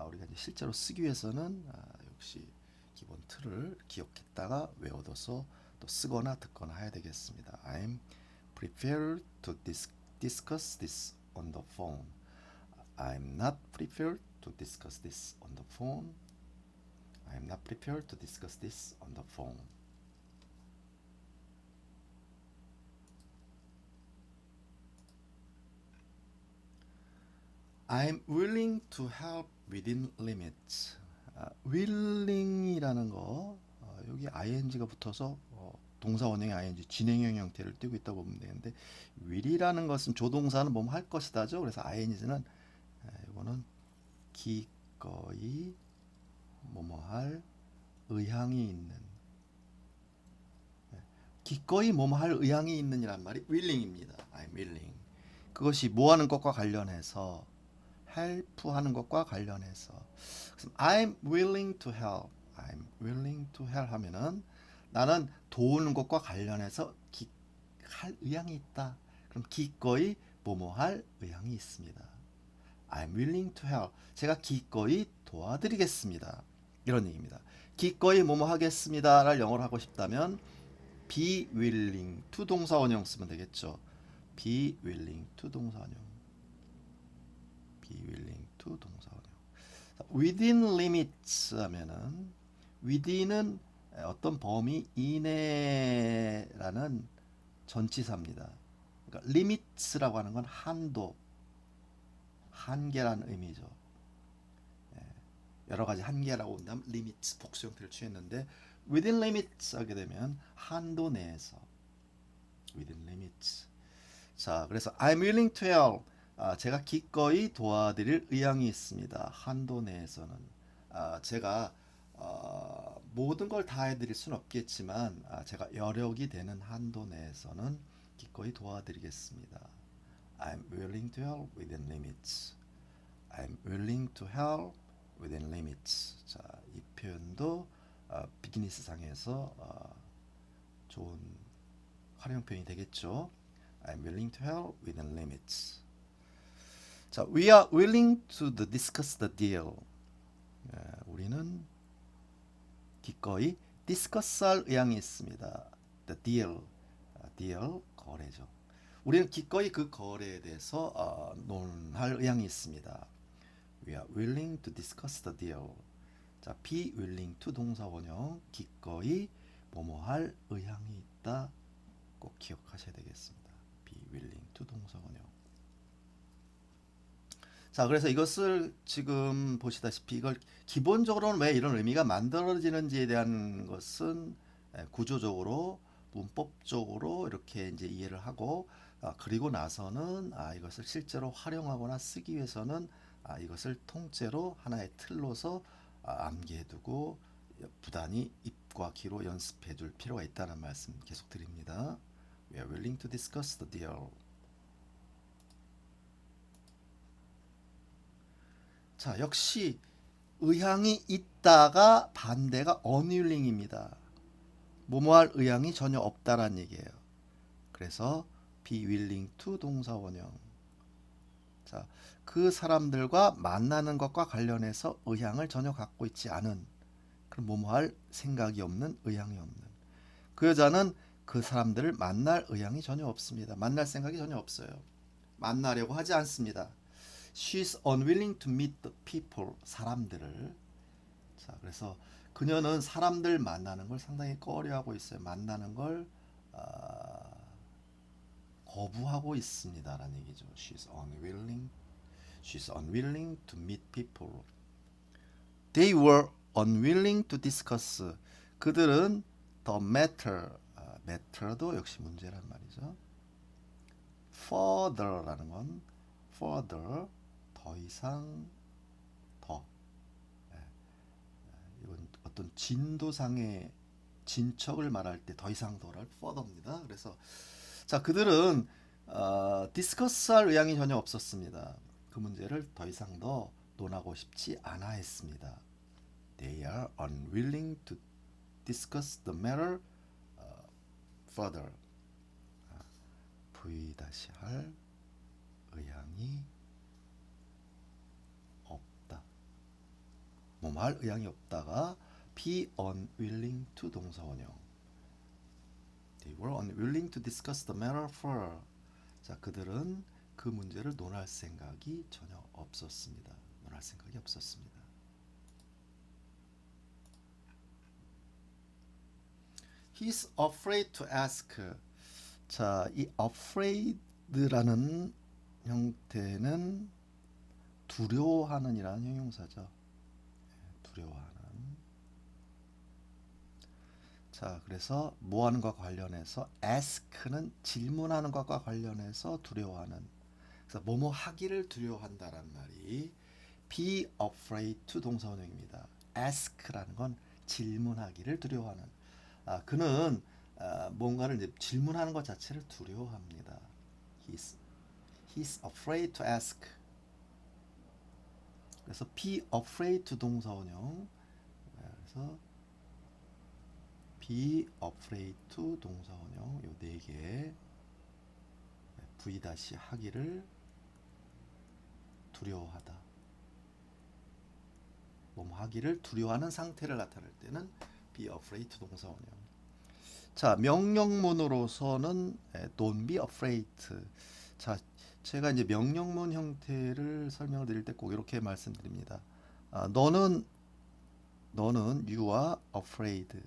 우리가 이제 실제로 쓰기 위해서는 역시 기본 틀을 기억했다가 외워둬서 또 쓰거나 듣거나 해야 되겠습니다. I'm prepared to discuss this on the phone. I'm not prepared to discuss this on the phone. I'm not prepared to discuss this on the phone. I'm willing to help within limits. willing이라는 거 여기 ing가 붙어서 동사 원형의 ing 진행형 형태를 띠고 있다고 보면 되는데 will이라는 것은 조동사는 뭐뭐 할 것이다죠. 그래서 ing는 이거는 기꺼이 뭐뭐 할 의향이 있는 기꺼이 뭐뭐 할 의향이 있는 이란 말이 willing입니다. I'm willing. 그것이 뭐 하는 것과 관련해서 help 하는 것과 관련해서 I'm willing to help. I'm willing to help 하면은 나는 도우는 것과 관련해서 할 의향이 있다. 그럼 기꺼이 뭐뭐 할 의향이 있습니다. I'm willing to help. 제가 기꺼이 도와드리겠습니다. 이런 얘기입니다. 기꺼이 뭐뭐 하겠습니다를 영어로 하고 싶다면 be willing to 동사 원형 쓰면 되겠죠. be willing to 동사 원형. be willing to 동사 원형. within limits 하면은 within은 어떤 범위 이내라는 전치사입니다. 그러니까 limits라고 하는 건 한도, 한계라는 의미죠. 여러 가지 한계라고 본다면 limits 복수 형태를 취했는데 within limits 하게 되면 한도 내에서 within limits. 자, 그래서 I'm willing to help. 제가 기꺼이 도와드릴 의향이 있습니다. 한도 내에서는. 제가 모든 걸 다 해드릴 수는 없겠지만 제가 여력이 되는 한도 내에서는 기꺼이 도와드리겠습니다. I'm willing to help within limits. I'm willing to help within limits. 자, 이 표현도 비즈니스 상에서 좋은 활용 표현이 되겠죠. I'm willing to help within limits. 자, we are willing to discuss the deal. 우리는 기꺼이 디스커스할 의향이 있습니다. The deal, deal 거래죠. 우리는 기꺼이 그 거래에 대해서 논할 의향이 있습니다. We are willing to discuss the deal. 자, be willing to 동사 원형 기꺼이 뭐뭐할 의향이 있다. 꼭 기억하셔야 되겠습니다. be willing to 동사 원형. 자, 그래서 이것을 지금 보시다시피 이걸 기본적으로는 왜 이런 의미가 만들어지는지에 대한 것은 구조적으로 문법적으로 이렇게 이제 이해를 하고 그리고 나서는 이것을 실제로 활용하거나 쓰기 위해서는 이것을 통째로 하나의 틀로서 암기해두고 부단히 입과 귀로 연습해줄 필요가 있다는 말씀 계속 드립니다. We are willing to discuss the deal. 자, 역시 의향이 있다가 반대가 unwilling입니다. 뭐뭐할 의향이 전혀 없다란 얘기예요. 그래서 be willing to 동사 원형. 자, 그 사람들과 만나는 것과 관련해서 의향을 전혀 갖고 있지 않은, 그럼 뭐뭐할 생각이 없는, 의향이 없는. 그 여자는 그 사람들을 만날 의향이 전혀 없습니다. 만날 생각이 전혀 없어요. 만나려고 하지 않습니다. She's unwilling to meet the people. 사람들을. 자, 그래서 그녀는 사람들 만나는 걸 상당히 꺼려하고 있어요. 만나는 걸 거부하고 있습니다라는 얘기죠. She's unwilling to meet people. They were unwilling to discuss. 그들은 the matter, matter도 역시 문제란 말이죠. further라는 건 further, 더 이상, 더. 이건 어떤 진도상의 진척을 말할 때 더 이상 더를 further입니다. 그래서 자, 그들은 디스커스할 의향이 전혀 없었습니다. 그 문제를 더 이상 더 논하고 싶지 않아 했습니다. They are unwilling to discuss the matter further. V-할 의향이 없다. 뭐뭐 할 의향이 없다가 be unwilling to 동사 원형. They were unwilling to discuss the matter further. 자, 그들은 그 문제를 논할 생각이 전혀 없었습니다. 논할 생각이 없었습니다. He's afraid to ask. 자, 이 afraid라는 형태는 두려워하는 이라는 형용사죠. 두려워하는. 자, 그래서 뭐 하는 것과 관련해서 ask는 질문하는 것과 관련해서 두려워하는. 그래서 뭐뭐 하기를 두려워한다라는 말이 be afraid to 동사 원형입니다. ask라는 건 질문하기를 두려워하는. 그는 뭔가를 이제 질문하는 것 자체를 두려워합니다. He's afraid to ask. 그래서 be afraid to 동사 원형. 그래서 be afraid to 동사 원형 요 네 개. V 하기를 두려워하다. 뭐뭐 하기를 두려워하는 상태를 나타낼 때는 be afraid to 동사 원형. 자, 명령문으로서는 don't be afraid. 자, 제가 이제 명령문 형태를 설명을 드릴 때 꼭 이렇게 말씀드립니다. 너는 you are afraid.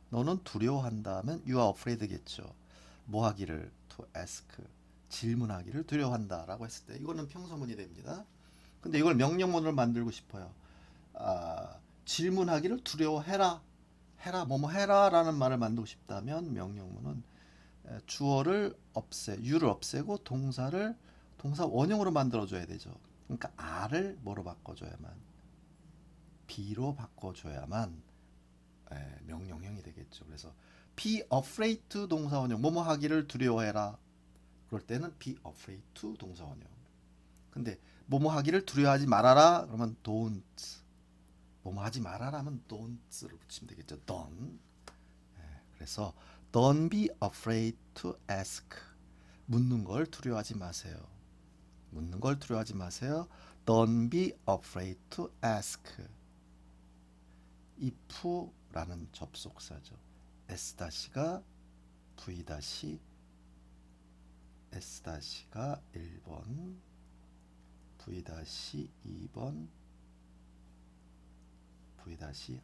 너는 두려워한다면 you are afraid겠죠. 뭐 하기를 to ask. 질문하기를 두려워한다라고 했을 때 이거는 평서문이 됩니다. 근데 이걸 명령문으로 만들고 싶어요. 질문하기를 두려워해라. 뭐뭐 해라라는 말을 만들고 싶다면 명령문은 주어를 you를 없애고 동사 원형으로 만들어줘야 되죠. 그러니까 R을 뭐로 바꿔줘야만, B로 바꿔줘야만 명령형이 되겠죠. 그래서 be afraid to 동사 원형, 뭐뭐 하기를 두려워해라. 그럴 때는 be afraid to 동사 원형. 근데 뭐뭐 하기를 두려워하지 말아라 그러면 don't. 뭐뭐 하지 말아라 하면 don't를 붙이면 되겠죠. don't. 그래서 don't be afraid to ask. 묻는 걸 두려워하지 마세요. 묻는 걸 두려워하지 마세요. Don't be afraid to ask. if라는 접속사죠. S-가 V- S-가 1번, V-2번, V-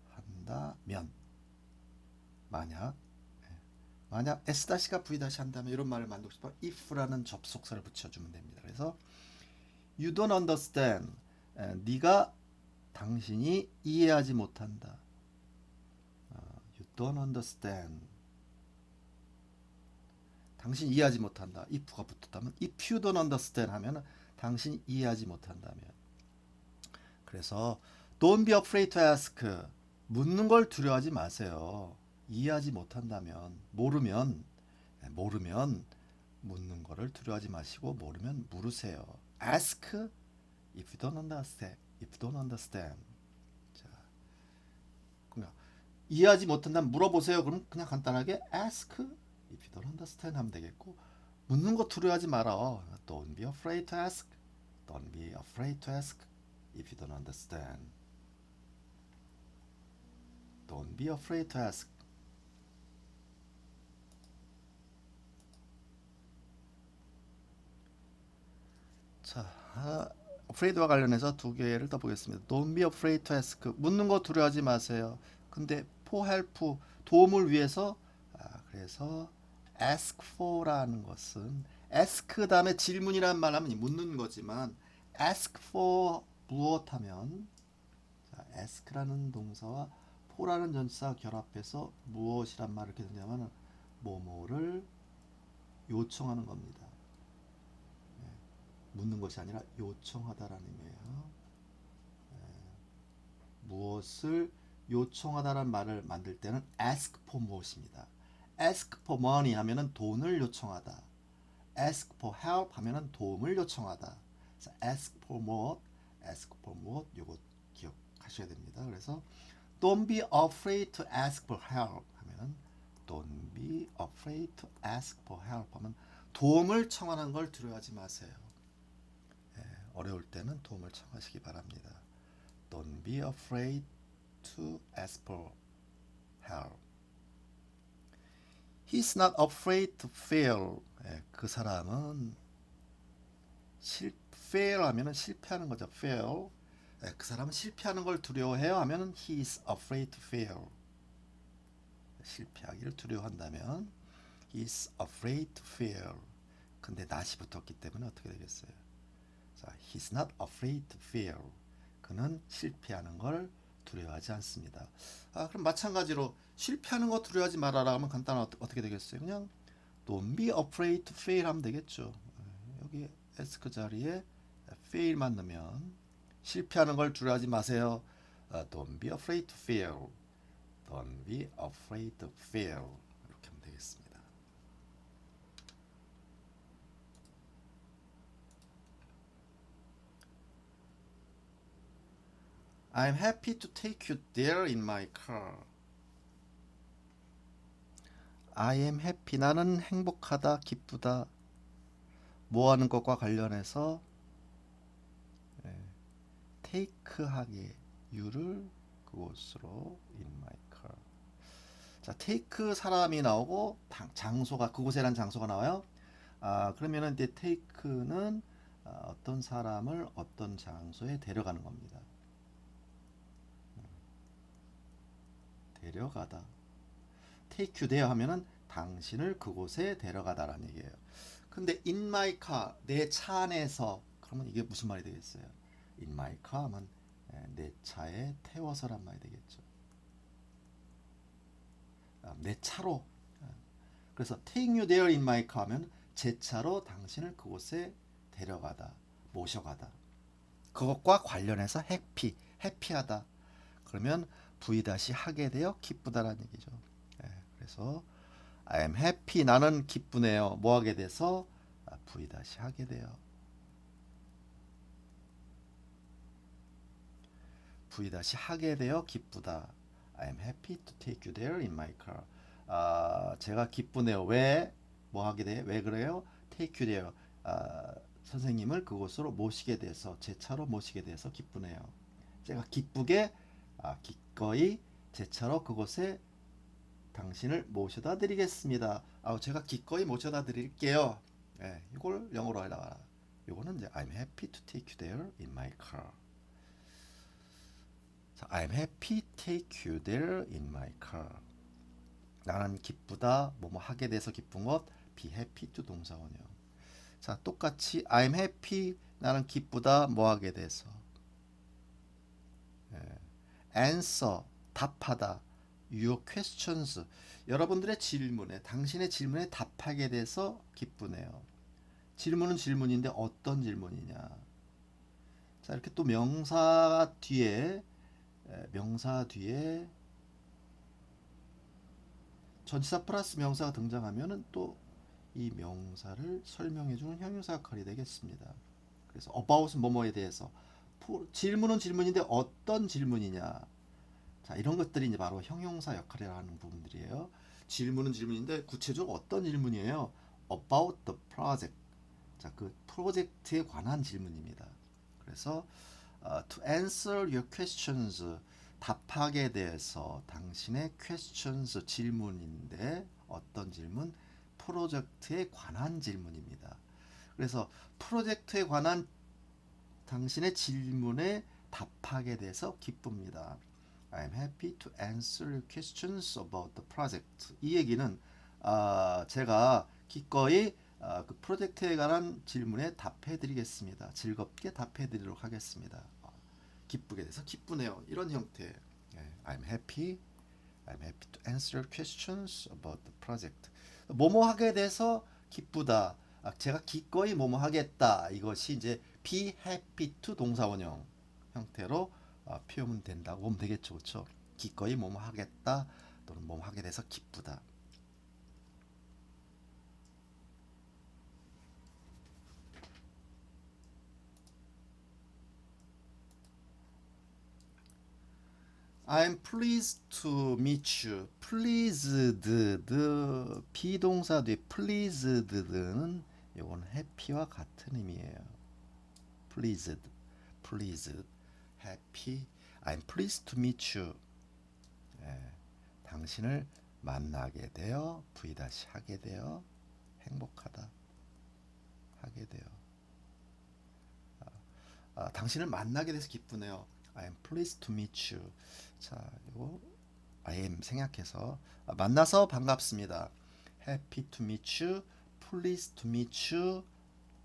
한다면. 만약 S-가 V- 한다면 이런 말을 만들고 싶어 if라는 접속사를 붙여주면 됩니다. 그래서 you don't understand. 네가 당신이 이해하지 못한다. You don't understand. 당신이 이해하지 못한다. if가 붙었다면 if you don't understand 하면 당신이 이해하지 못한다면. 그래서 don't be afraid to ask. 묻는 걸 두려워하지 마세요. 이해하지 못한다면, 모르면 묻는 거를 두려워하지 마시고 모르면 물으세요. Ask if you don't understand. If you don't understand. 자, 그냥 이해하지 못한다면 물어보세요. 그럼 그냥 간단하게 ask if you don't understand 하면 되겠고, 묻는 거 두려워하지 마라. Don't be afraid to ask. Don't be afraid to ask if you don't understand. Don't be afraid to ask. 자, afraid와 관련해서 두 개를 더 보겠습니다. Don't be afraid to ask. 묻는 거 두려워하지 마세요. 근데 for help, 도움을 위해서, 그래서 ask for라는 것은 ask 다음에 질문이라는 말 하면 묻는 거지만 ask for 무엇하면, ask라는 동사와 for라는 전치사 결합해서 무엇이란 말을 이렇게 되냐면 뭐뭐를 요청하는 겁니다. 묻는 것이 아니라 요청하다라는 의미예요. 무엇을 요청하다라는 말을 만들 때는 ask for 무엇입니다. ask for money 하면은 돈을 요청하다. ask for help 하면은 도움을 요청하다. 그래서 ask for 무엇, ask for 무엇, 요거 기억하셔야 됩니다. 그래서 don't be afraid to ask for help 하면은 don't be afraid to ask for help 하면 도움을 청하는 걸 두려워하지 마세요. 어려울 때는 도움을 청하시기 바랍니다. Don't be afraid to ask for help. He's not afraid to fail. 그 사람은 fail 하면은 실패하는 거죠. fail. 그 사람은 실패하는 걸 두려워해요 하면은 he is afraid to fail. 실패하기를 두려워한다면 he is afraid to fail. 근데 not이 붙었기 때문에 어떻게 되겠어요? 자, he's not afraid to fail. 그는 실패하는 걸 두려워하지 않습니다. 그럼 마찬가지로 실패하는 거 두려워하지 말아라 하면 간단한 어떻게 되겠어요? 그냥 don't be afraid to fail 하면 되겠죠. 여기 ask 자리에 fail만 넣으면 실패하는 걸 두려워하지 마세요. Don't be afraid to fail. Don't be afraid to fail. 이렇게 하면 되겠습니다. I'm happy to take you there in my car. I am happy. 나는 행복하다, 기쁘다. 뭐 하는 것과 관련해서 take 하게 you를 그곳으로 in my car. 자, take 사람이 나오고 장소가 그곳에란 장소가 나와요. 그러면은 이제 take는 어떤 사람을 어떤 장소에 데려가는 겁니다. 데려가다. take you there 하면은 당신을 그곳에 데려가다라는 얘기예요. 근데 in my car, 내 차 안에서, 그러면 이게 무슨 말이 되겠어요? in my car 하면 내 차에 태워서란 말이 되겠죠. 내 차로 그래서 take you there in my car 하면 제 차로 당신을 그곳에 데려가다, 모셔가다. 그것과 관련해서 happy, 해피하다. 그러면 V-하게 되어 기쁘다라는 얘기죠. 예, 그래서 I am happy, 나는 기쁘네요. 뭐 하게 돼서 V-하게 돼요. V-하게 되어 기쁘다. I am happy to take you there in my car. 제가 기쁘네요. 왜? 뭐 하게 돼? 왜 그래요? Take you there. 선생님을 그곳으로 모시게 돼서 제 차로 모시게 돼서 기쁘네요. 제가 기쁘게 기꺼이 제 차로 그곳에 당신을 모셔다 드리겠습니다. 제가 기꺼이 모셔다 드릴게요. 예, 이걸 영어로 하다가 이거는 이제 I'm happy to take you there in my car. 자, I'm happy to take you there in my car. 나는 기쁘다. 뭐뭐 하게 돼서 기쁜 것. be happy to 동사원이요. 자, 똑같이 I'm happy. 나는 기쁘다. 뭐 하게 돼서. answer. 답하다. your questions. 여러분들의 질문에, 당신의 질문에 답하게 돼서 기쁘네요. 질문은 질문인데 어떤 질문이냐. 자, 이렇게 또 명사 뒤에 전치사 플러스 명사가 등장하면은 또 이 명사를 설명해주는 형용사 역할이 되겠습니다. 그래서 about은 뭐뭐에 대해서, 질문은 질문인데 어떤 질문이냐. 자, 이런 것들이 이제 바로 형용사 역할이라는 부분들이에요. 질문은 질문인데 구체적으로 어떤 질문이에요? About the project. 자, 그 프로젝트에 관한 질문입니다. 그래서 to answer your questions, 답하게 대해서 당신의 questions, 질문인데 어떤 질문? 프로젝트에 관한 질문입니다. 그래서 프로젝트에 관한 당신의 질문에 답하게 돼서 기쁩니다. I'm happy to answer your questions about the project. 이 얘기는 제가 기꺼이 그 프로젝트에 관한 질문에 답해 드리겠습니다. 즐겁게 답해 드리도록 하겠습니다. 기쁘게 돼서 기쁘네요. 이런 형태. I'm happy to answer your questions about the project. 뭐뭐 하게 돼서 기쁘다. 제가 기꺼이 뭐뭐 하겠다. 이것이 이제 be happy to 동사원형 형태로 표현은 된다고 보면 되겠죠. 그렇죠? 기꺼이 뭐뭐 하겠다 또는 뭐뭐 하게 돼서 기쁘다. I'm pleased to meet you. pleased, 비동사 뒤에 pleased는 이건 happy와 같은 의미예요. pleased, happy. I'm pleased to meet you. 당신을 만나게 되어 하게 되어 행복하다 하게 되어 당신을 만나게 돼서 기쁘네요. I am pleased to meet you. 자, 이거 I am 생략해서 만나서 반갑습니다. Happy to meet you, pleased to meet you,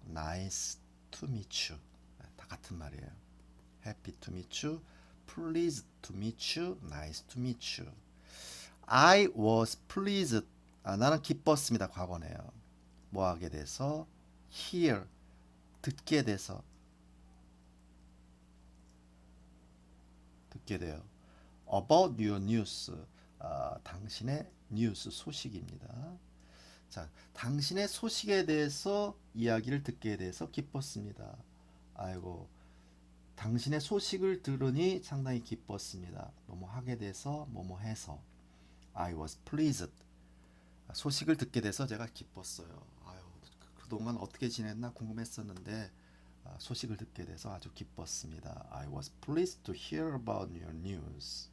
nice to meet you. 다 같은 말이에요. Happy to meet you, pleased to meet you, nice to meet you. I was pleased. 나는 기뻤습니다. 과거네요. 뭐 하게 돼서 hear, 듣게 돼서 듣게 돼요. About your news. 당신의 뉴스 소식입니다. 자, 당신의 소식에 대해서 이야기를 듣게 돼서 기뻤습니다. 아이고, 당신의 소식을 들으니 상당히 기뻤습니다. 뭐뭐 하게 돼서 뭐뭐 해서. I was pleased. 소식을 듣게 돼서 제가 기뻤어요. 아유, 그동안 어떻게 지냈나 궁금했었는데 소식을 듣게 돼서 아주 기뻤습니다. I was pleased to hear about your news.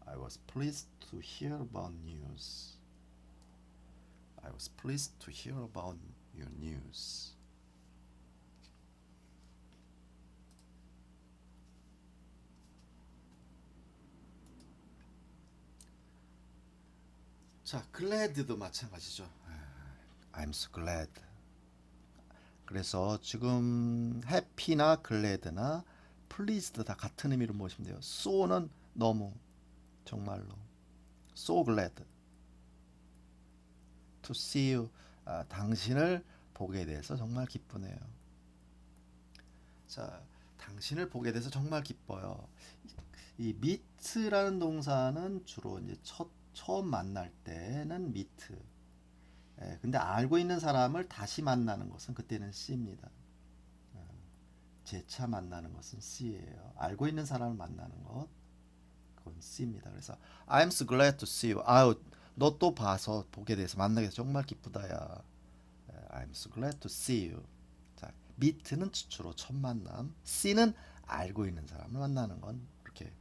I was pleased to hear about news. I was pleased to hear about your news. 자, glad도 마찬가지죠. I'm so glad. 그래서 지금 happy나 glad나 pleased 다 같은 의미로 보시면 돼요. so는 너무, 정말로. so glad. to see you. 당신을 보게 돼서 정말 기쁘네요. 자, 당신을 보게 돼서 정말 기뻐요. 이 meet라는 동사는 주로 이제 처음 만날 때는 meet. 근데 알고 있는 사람을 다시 만나는 것은 그때는 C입니다. 재차 만나는 것은 C예요. 알고 있는 사람을 만나는 것 그건 C입니다. 그래서 I'm so glad to see you. 아유, 너 또 봐서 보게 돼서 만나게 돼서 정말 기쁘다야. I'm so glad to see you. 자, meet는 주로 첫 만남. C는 알고 있는 사람을 만나는 건 이렇게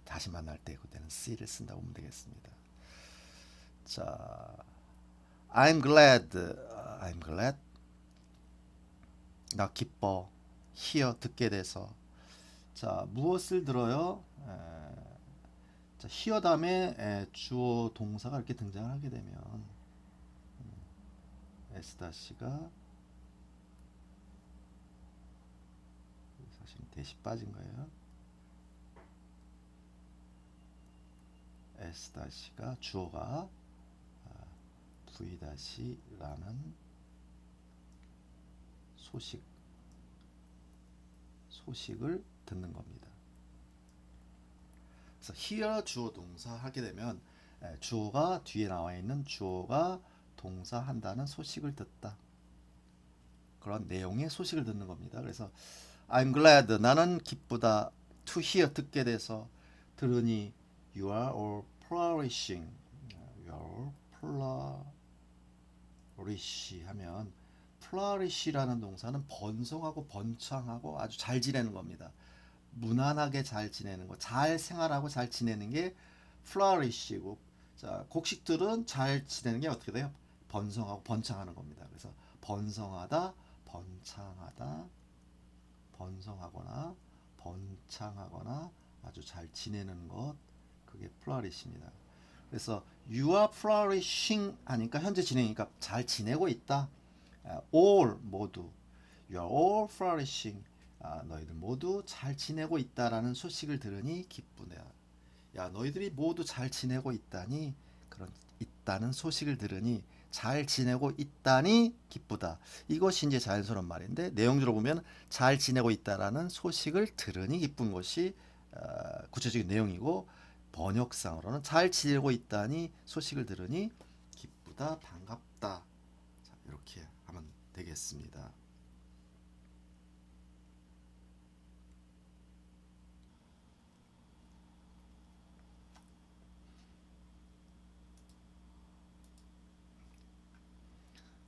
다시 만날 때 그때는 C를 쓴다고 보면 되겠습니다. 자, I'm glad. I'm glad. 나 기뻐. hear 듣게 돼서. 자, 무엇을 들어요? 자, hear 다음에 주어 동사가 이렇게 등장을 하게 되면 S-가 사실 대시 빠진 거예요. S-가 주어가 V-라는 소식을 듣는 겁니다. 그래서 hear 주어 동사 하게 되면 주어가 뒤에 나와 있는 주어가 동사 한다는 소식을 듣다. 그런 내용의 소식을 듣는 겁니다. 그래서 I'm glad 나는 기쁘다 to hear 듣게 돼서 들으니 you are all flourishing. you are flourish 하면 flourish라는 동사는 번성하고 번창하고 아주 잘 지내는 겁니다. 무난하게 잘 지내는 거, 잘 생활하고 잘 지내는 게 flourish이고, 자, 곡식들은 잘 지내는 게 어떻게 돼요? 번성하고 번창하는 겁니다. 그래서 번성하다, 번창하다, 번성하거나 번창하거나 아주 잘 지내는 것, 그게 flourish입니다. 그래서 you are flourishing 하니까 현재 진행이니까 잘 지내고 있다. all 모두 you are all flourishing. 너희들 모두 잘 지내고 있다라는 소식을 들으니 기쁘네요. 야, 너희들이 모두 잘 지내고 있다니 그런 있다는 소식을 들으니 잘 지내고 있다니 기쁘다. 이것이 이제 자연스러운 말인데 내용적으로 보면 잘 지내고 있다라는 소식을 들으니 기쁜 것이 구체적인 내용이고 번역상으로는 잘 지내고 있다니 소식을 들으니 기쁘다, 반갑다. 자, 이렇게 하면 되겠습니다.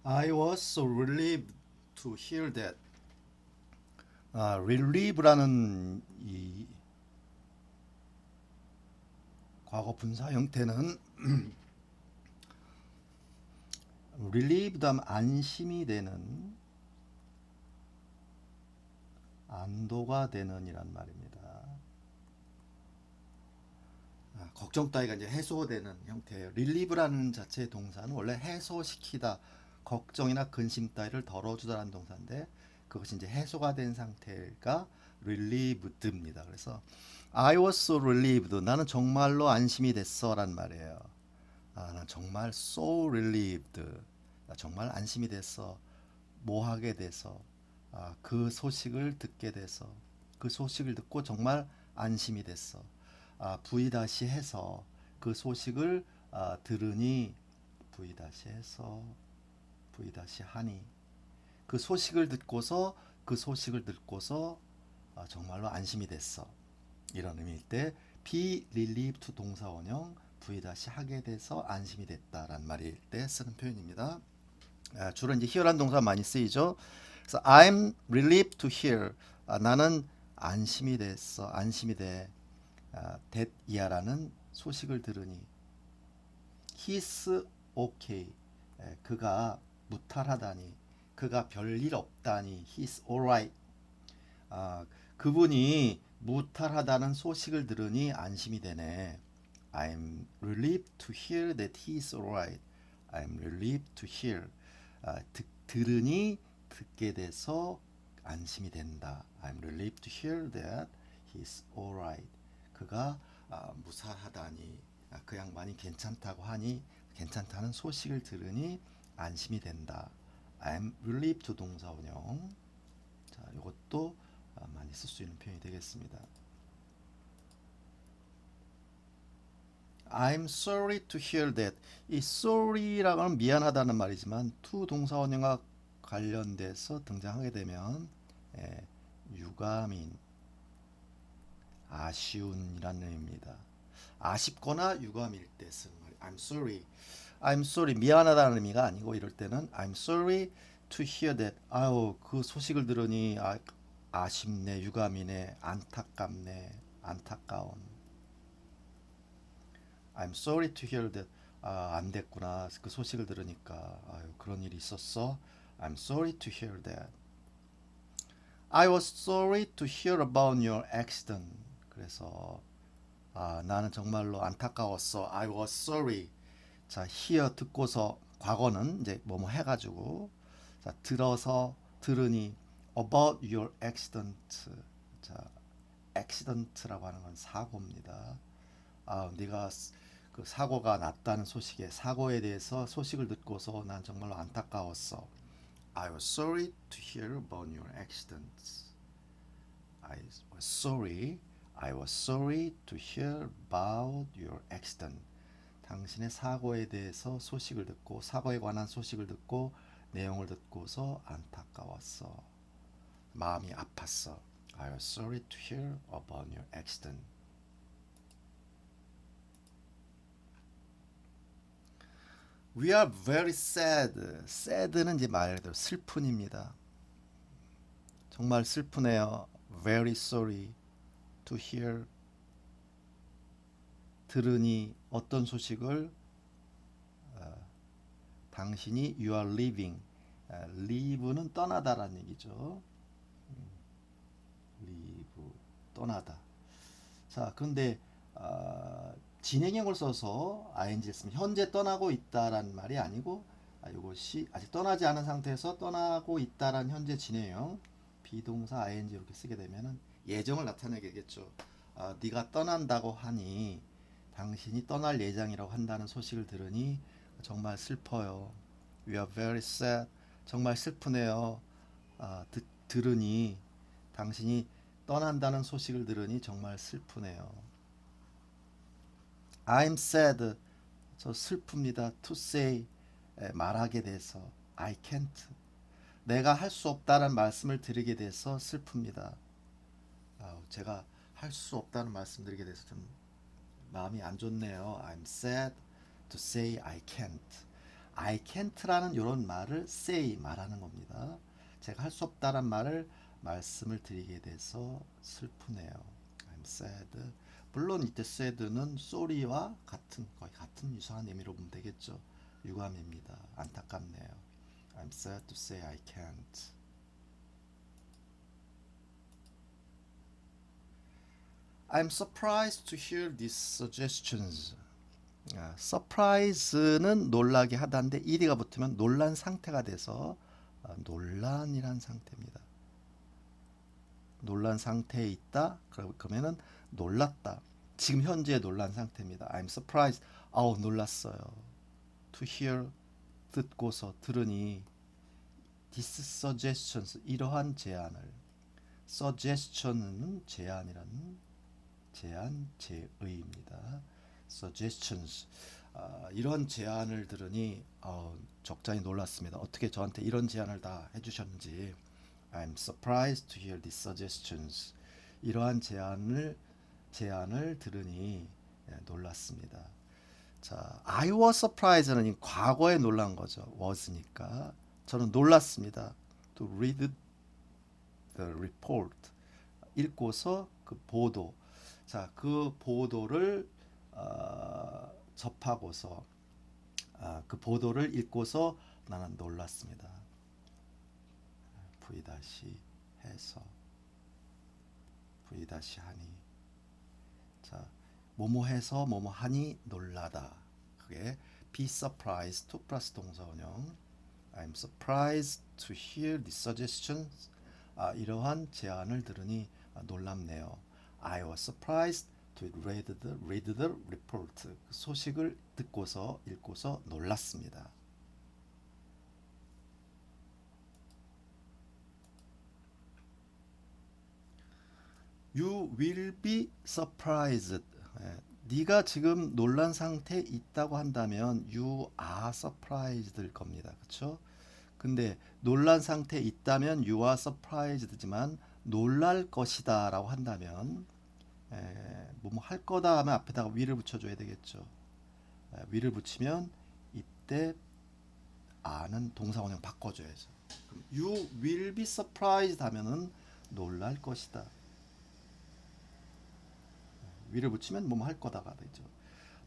I was so relieved to hear that. relieve라는 이 과거 분사 형태는 relieved 하면 안심이 되는, 안도가 되는 이란 말입니다. 걱정 따위가 이제 해소되는 형태예요. relieve라는 자체의 동사는 원래 해소시키다, 걱정이나 근심 따위를 덜어주다라는 동사인데 그것이 이제 해소가 된 상태가 relieved입니다. 그래서 I was so relieved. 나는 정말로 안심이 됐어란 말이에요. 난 정말 so relieved. 나 정말 안심이 됐어. 뭐 하게 돼서 그 소식을 듣게 돼서 그 소식을 듣고 정말 안심이 됐어. V 다시 해서 그 소식을 들으니 V 다시 해서 V 다시 하니 그 소식을 듣고서 정말로 안심이 됐어. 이런 의미일 때 be relieved 동사 원형 V 다시 하게 돼서 안심이 됐다란 말일 때 쓰는 표현입니다. 주로 이제 hear란 동사 많이 쓰이죠. 그래서 I'm relieved to hear. 나는 안심이 됐어. 안심이 돼. that 이하라는 소식을 들으니 he's okay. 그가 무탈하다니, 그가 별일 없다니, he's alright. 그분이 무탈하다는 소식을 들으니 안심이 되네. I'm relieved to hear that he's alright. I'm relieved to hear. 들으니 듣게 돼서 안심이 된다. I'm relieved to hear that he's alright. 그가 무사하다니, 그 양반이 괜찮다고 하니, 괜찮다는 소식을 들으니 안심이 된다. I'm relieved 동사원형. 자, 이것도 많이 쓸 수 있는 표현이 되겠습니다. I'm sorry to hear that. 이 sorry라고 하면 미안하다는 말이지만 to 동사원형과 관련돼서 등장하게 되면 유감인, 아쉬운이라는 의미입니다. 아쉽거나 유감일 때 쓰는 말. I'm sorry. I'm sorry. 미안하다는 의미가 아니고 이럴 때는 I'm sorry to hear that. 아유, 그 소식을 들으니 아쉽네, 유감이네, 안타깝네, 안타까운. I'm sorry to hear that. 안 됐구나. 그 소식을 들으니까 아유, 그런 일이 있었어. I'm sorry to hear that. I was sorry to hear about your accident. 그래서 나는 정말로 안타까웠어. I was sorry. 자, hear 듣고서 과거는 이제 뭐뭐 해가지고 자, 들어서 들으니 about your accident. 자, accident라고 하는 건 사고입니다. 네가 그 사고가 났다는 소식에 사고에 대해서 소식을 듣고서 난 정말로 안타까웠어. I was sorry to hear about your accident. I was sorry. I was sorry to hear about your accident. 당신의 사고에 대해서 소식을 듣고 사고에 관한 소식을 듣고 내용을 듣고서 안타까웠어. 마음이 아팠어. I was sorry to hear about your accident. We are very sad. sad는 이제 말 그대로 슬픈입니다. 정말 슬프네요. Very sorry to hear. 들으니 어떤 소식을 당신이 you are leaving. leave는 떠나다라는 얘기죠. leave 떠나다. 자, 그런데 진행형을 써서 ing를 쓰면 현재 떠나고 있다라는 말이 아니고 이것이 아직 떠나지 않은 상태에서 떠나고 있다라는 현재 진행형 비동사 ing 이렇게 쓰게 되면은 예정을 나타내겠죠. 네가 떠난다고 하니 당신이 떠날 예정이라고 한다는 소식을 들으니 정말 슬퍼요. We are very sad. 정말 슬프네요. 들으니 당신이 떠난다는 소식을 들으니 정말 슬프네요. I'm sad. 저 슬픕니다. To say. 말하게 돼서. I can't. 내가 할 수 없다는 말씀을 드리게 돼서 슬픕니다. 제가 할 수 없다는 말씀 드리게 돼서 좀 마음이 안 좋네요. I'm sad to say I can't. I can't라는 이런 말을 say 말하는 겁니다. 제가 할 수 없다는 말을 말씀을 드리게 돼서 슬프네요. I'm sad. 물론 이때 sad는 sorry와 거의 같은 유사한 의미로 보면 되겠죠. 유감입니다. 안타깝네요. I'm sad to say I can't. I'm surprised to hear these suggestions. surprise는 놀라게 하다인데 ed가 붙으면 놀란 상태가 돼서 논란이란 상태입니다. 놀란 상태에 있다. 그러면은 놀랐다. 지금 현재 놀란 상태입니다. I'm surprised. 놀랐어요. To hear 듣고서 들으니 these suggestions 이러한 제안을 suggestion은 제안이라는 제의입니다. suggestions 이런 제안을 들으니 적잖이 놀랐습니다. 어떻게 저한테 이런 제안을 다 해주셨는지. I'm surprised to hear these suggestions. 이러한 제안을 들으니 놀랐습니다. 자, I was surprised는 과거에 놀란 거죠. was니까 저는 놀랐습니다. To read the report. 읽고서 그 보도. 자, 그 보도를 접하고서 그 보도를 읽고서 나는 놀랐습니다. V 해서 V 하니. 자, 뭐뭐 해서 뭐뭐 하니 놀라다. 그게 be surprised to 플러스 동사원형. I'm surprised to hear the suggestions. 이러한 제안을 들으니 놀랍네요. I was surprised to read the report. 소식을 듣고서 읽고서 놀랐습니다. You will be surprised. 네가 지금 놀란 상태에 있다고 한다면 you are surprised일 겁니다. 그렇죠? 근데 놀란 상태에 있다면 you are surprised지만 놀랄 것이다라고 한다면 뭐뭐 할 거다 하면 앞에다가 will을 붙여줘야 되겠죠. will을 붙이면 이때 are는 동사 원형 바꿔줘야죠. 그럼 you will be surprised 하면은 놀랄 것이다. will을 붙이면 뭐뭐 할 거다가 되죠.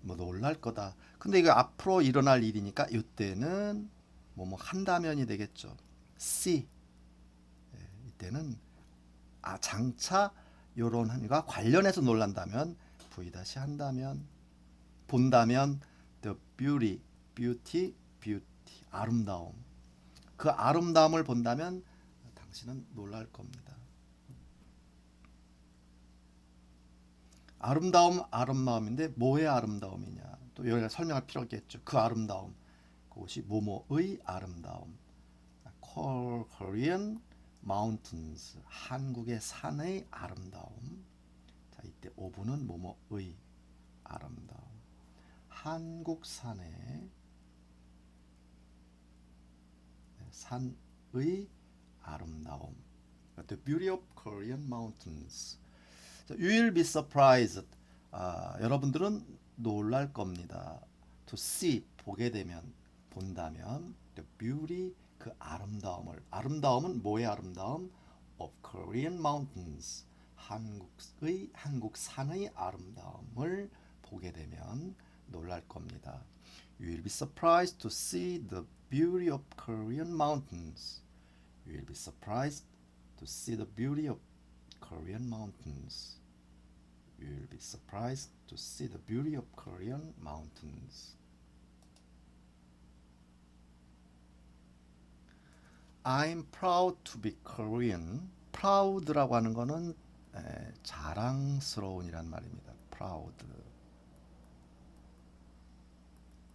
뭐 놀랄 거다. 근데 이거 앞으로 일어날 일이니까 이때는 뭐뭐 한다면이 되겠죠. see. 이때는 장차 요런 한과 관련해서 놀란다면 V 다시 한다면 본다면 the beauty, beauty, beauty 아름다움. 그 아름다움을 본다면 당신은 놀랄 겁니다. 아름다움 아름다움인데 뭐의 아름다움이냐 또 여기가 설명할 필요가 있겠죠. 그 아름다움 그것이 뭐뭐의 아름다움. Korean mountains 한국의 산의 아름다움. 자 이때 오분은 뭐뭐의 아름다움. 한국 산의 아름다움. The beauty of Korean mountains. You will be surprised. 여러분들은 놀랄 겁니다. To see 보게 되면 본다면 the beauty 그 아름다움을 아름다움은 뭐의 아름다움? Of Korean mountains 한국 산의 아름다움을 보게 되면 놀랄 겁니다. You will be surprised to see the beauty of Korean mountains. You will be surprised to see the beauty of Korean mountains. You will be surprised to see the beauty of Korean mountains. I'm proud to be Korean. proud라고 하는 거는 자랑스러운이란 말입니다. proud.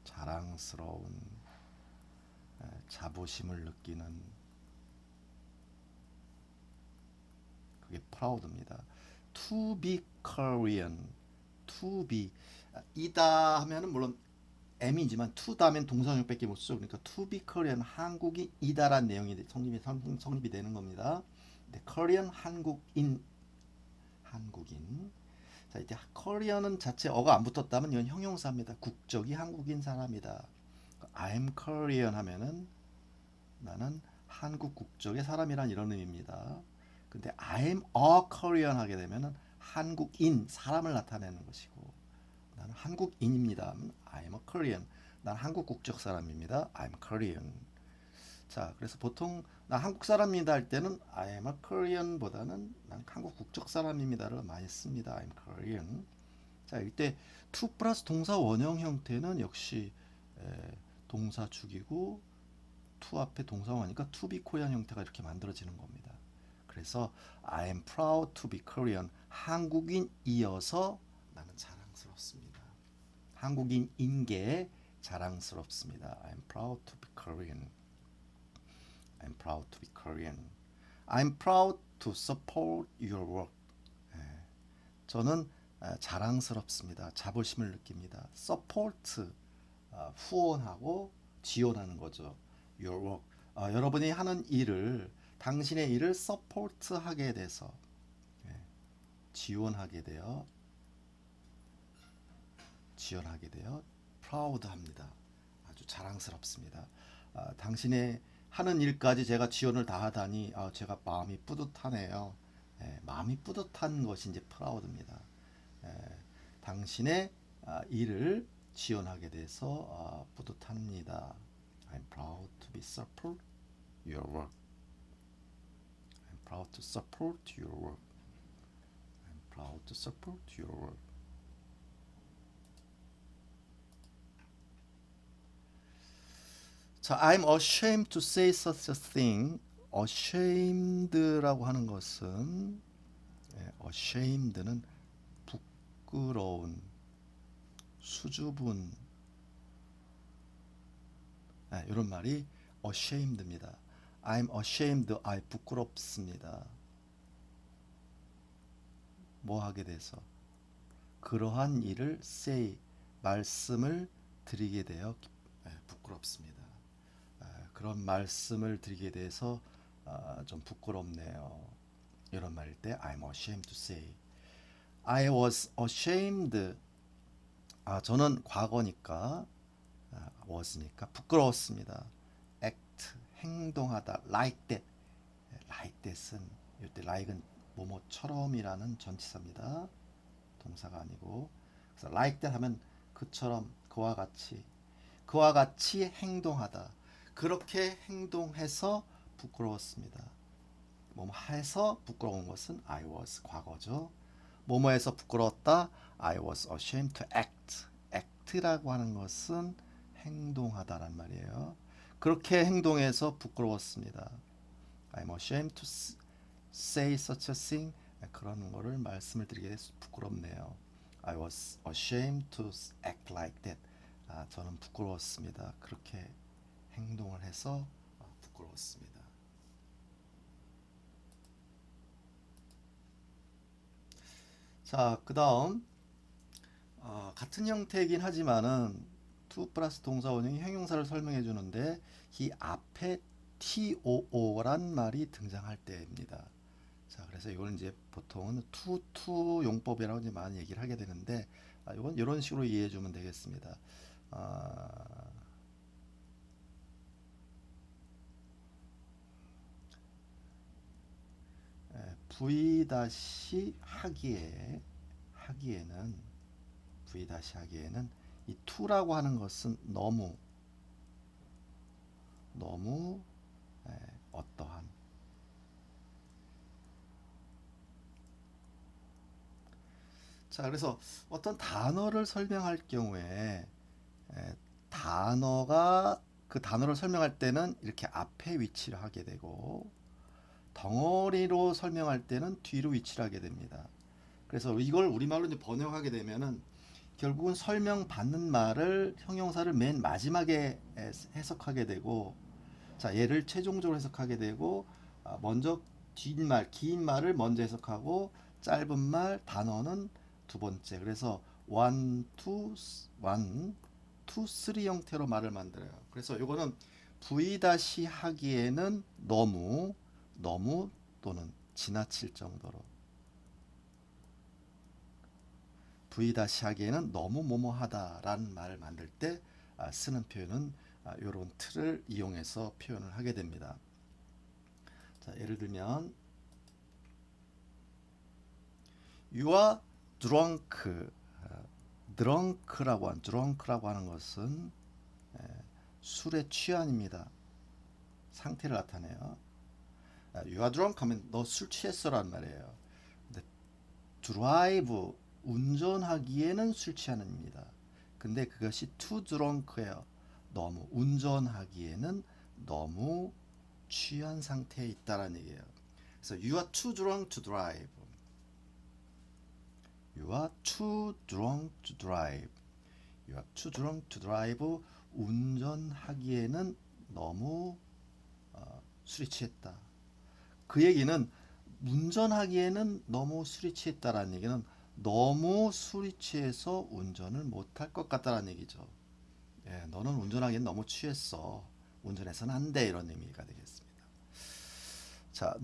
자랑스러운 자부심을 느끼는 그게 proud입니다. To be Korean. To be 이다 하면은 물론 M이지만 to 다면 동사형밖에 못 쓰죠. 그러니까 to be Korean 한국인이다라는 내용이 성립이 되는 겁니다. 네, Korean 한국인. 자 이때 Korean은 자체 어가 안 붙었다면 이건 형용사입니다. 국적이 한국인 사람이다. I'm Korean 하면은 나는 한국 국적의 사람이란 이런 의미입니다. 근데 I'm a Korean 하게 되면은 한국인 사람을 나타내는 것이고 나는 한국인입니다. I'm a Korean. 난 한국 국적 사람입니다. I'm Korean. 자, 그래서 보통 나 한국 사람입니다 할 때는 I'm a Korean 보다는 난 한국 국적 사람입니다를 많이 씁니다. I'm Korean. 자, 이때 to 플러스 동사 원형 형태는 역시 동사 죽이고 to 앞에 동사원이니까 to be Korean 형태가 이렇게 만들어지는 겁니다. 그래서 I am proud to be Korean. 한국인이어서 나는 자랑스럽습니다. 한국인인 게 자랑스럽습니다. I am proud to be Korean. I am proud to be Korean. I am proud to support your work. 저는 자랑스럽습니다. 자부심을 느낍니다. support 후원하고 지원하는 거죠. your work. 여러분이 하는 일을 당신의 일을 서포트하게 돼서 지원하게 되어 proud합니다. 아주 자랑스럽습니다. 당신의 하는 일까지 제가 지원을 다 하다니 제가 마음이 뿌듯하네요. 마음이 뿌듯한 것이 이제 proud입니다. 당신의 일을 지원하게 돼서 뿌듯합니다. I'm proud to be support your work. I'm proud to support your work. I'm proud to support your work. 자, I'm ashamed to say such a thing. ashamed라고 하는 것은 ashamed는 부끄러운, 수줍은 이런 말이 ashamed입니다. I'm ashamed. 부끄럽습니다. 뭐 하게 돼서 그러한 일을 say 말씀을 드리게 되어 부끄럽습니다. 그런 말씀을 드리게 돼서 좀 부끄럽네요. 이런 말일 때 I'm ashamed to say. I was ashamed. 저는 과거니까 was니까 부끄러웠습니다. act 행동하다 like that. like that은 이때 like은 뭐뭐처럼이라는 전치사입니다. 동사가 아니고. 그래서 like that 하면 그처럼 그와 같이 행동하다. 그렇게 행동해서 부끄러웠습니다. 뭐뭐 해서 부끄러운 것은 I was 과거죠. 뭐뭐해서 부끄러웠다. I was ashamed to act. act라고 하는 것은 행동하다란 말이에요. 그렇게 행동해서 부끄러웠습니다. I'm ashamed to say such a thing. 그런 거를 말씀을 드리게 돼서 부끄럽네요. I was ashamed to act like that. 저는 부끄러웠습니다. 그렇게 행동을 해서 부끄러웠습니다. 자, 그 다음 같은 형태이긴 하지만은 to 플러스 동사 원형이 형용사를 설명해 주는데 이 앞에 too란 말이 등장할 때입니다. 자, 그래서 이걸 이제 보통은 to 용법이라고 이제 많이 얘기를 하게 되는데 이건 이런 식으로 이해해 주면 되겠습니다. v 하기에는 이 to라고 하는 것은 너무 어떠한 자, 그래서 어떤 단어를 설명할 경우에 단어가 그 단어를 설명할 때는 이렇게 앞에 위치를 하게 되고 덩어리로 설명할 때는 뒤로 위치를 하게 됩니다. 그래서 이걸 우리말로 이제 번역하게 되면은 결국은 설명받는 말을 형용사를 맨 마지막에 해석하게 되고 자, 얘를 최종적으로 해석하게 되고 먼저 뒷말, 긴 말을 먼저 해석하고 짧은 말, 단어는 두 번째. 그래서 1, 2, 3 형태로 말을 만들어요. 그래서 이거는 하기에는 너무 또는 지나칠 정도로 하기에는 너무 뭐뭐하다라는 말을 만들 때 쓰는 표현은 이런 틀을 이용해서 표현을 하게 됩니다. 자, 예를 들면 You are drunk. drunk라고 하는 것은 술에 취한입니다. 상태를 나타내요. You are drunk 하면 너 술 취했어라는 말이에요. 근데 drive 운전하기에는 술 취한입니다. 근데 그것이 too drunk예요. 너무 운전하기에는 너무 취한 상태에 있다라는 얘기예요. 그래서 you are too drunk to drive. You are too drunk to drive. You are too drunk to drive. 운전하기에는 너무 술이 취했다. 그 얘기는 운전하기에는 너무 술이 취했다라는 얘기는 너무 술이 취해서 운전을 못할 것 같다라는 얘기죠. 너는 운전하기엔 너무 취했어. 운전해서는 안 돼. 이런 의미가 되겠습니다. 자,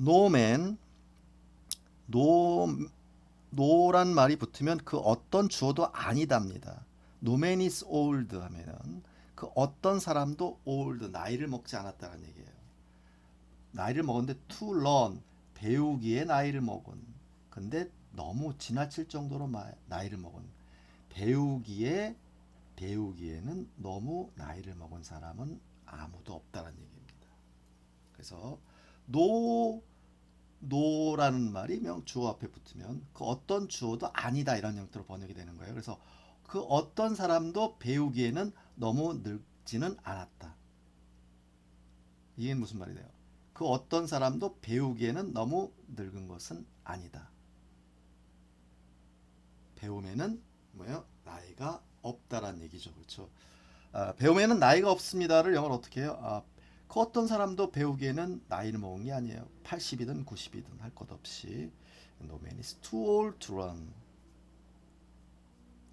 no란 말이 붙으면 그 어떤 주어도 아니답니다. No man is old 하면은 그 어떤 사람도 old, 나이를 먹지 않았다는 얘기예요. 나이를 먹었는데 to learn, 배우기에 나이를 먹은. 근데 너무 지나칠 정도로 나이를 먹은. 배우기에는 너무 나이를 먹은 사람은 아무도 없다는 얘기입니다. 그래서 no라는 말이 주어 앞에 붙으면 그 어떤 주어도 아니다 이런 형태로 번역이 되는 거예요. 그래서 그 어떤 사람도 배우기에는 너무 늙지는 않았다. 이게 무슨 말이 돼요? 그 어떤 사람도 배우기에는 너무 늙은 것은 아니다. 배움에는 뭐예요? 나이가 없다란 얘기죠. 그렇죠? 배움에는 나이가 없습니다를 영어로 어떻게 해요? 그 어떤 사람도 배우기에는 나이를 먹은 게 아니에요. 80이든 90이든 할 것 없이 No man is too old to run.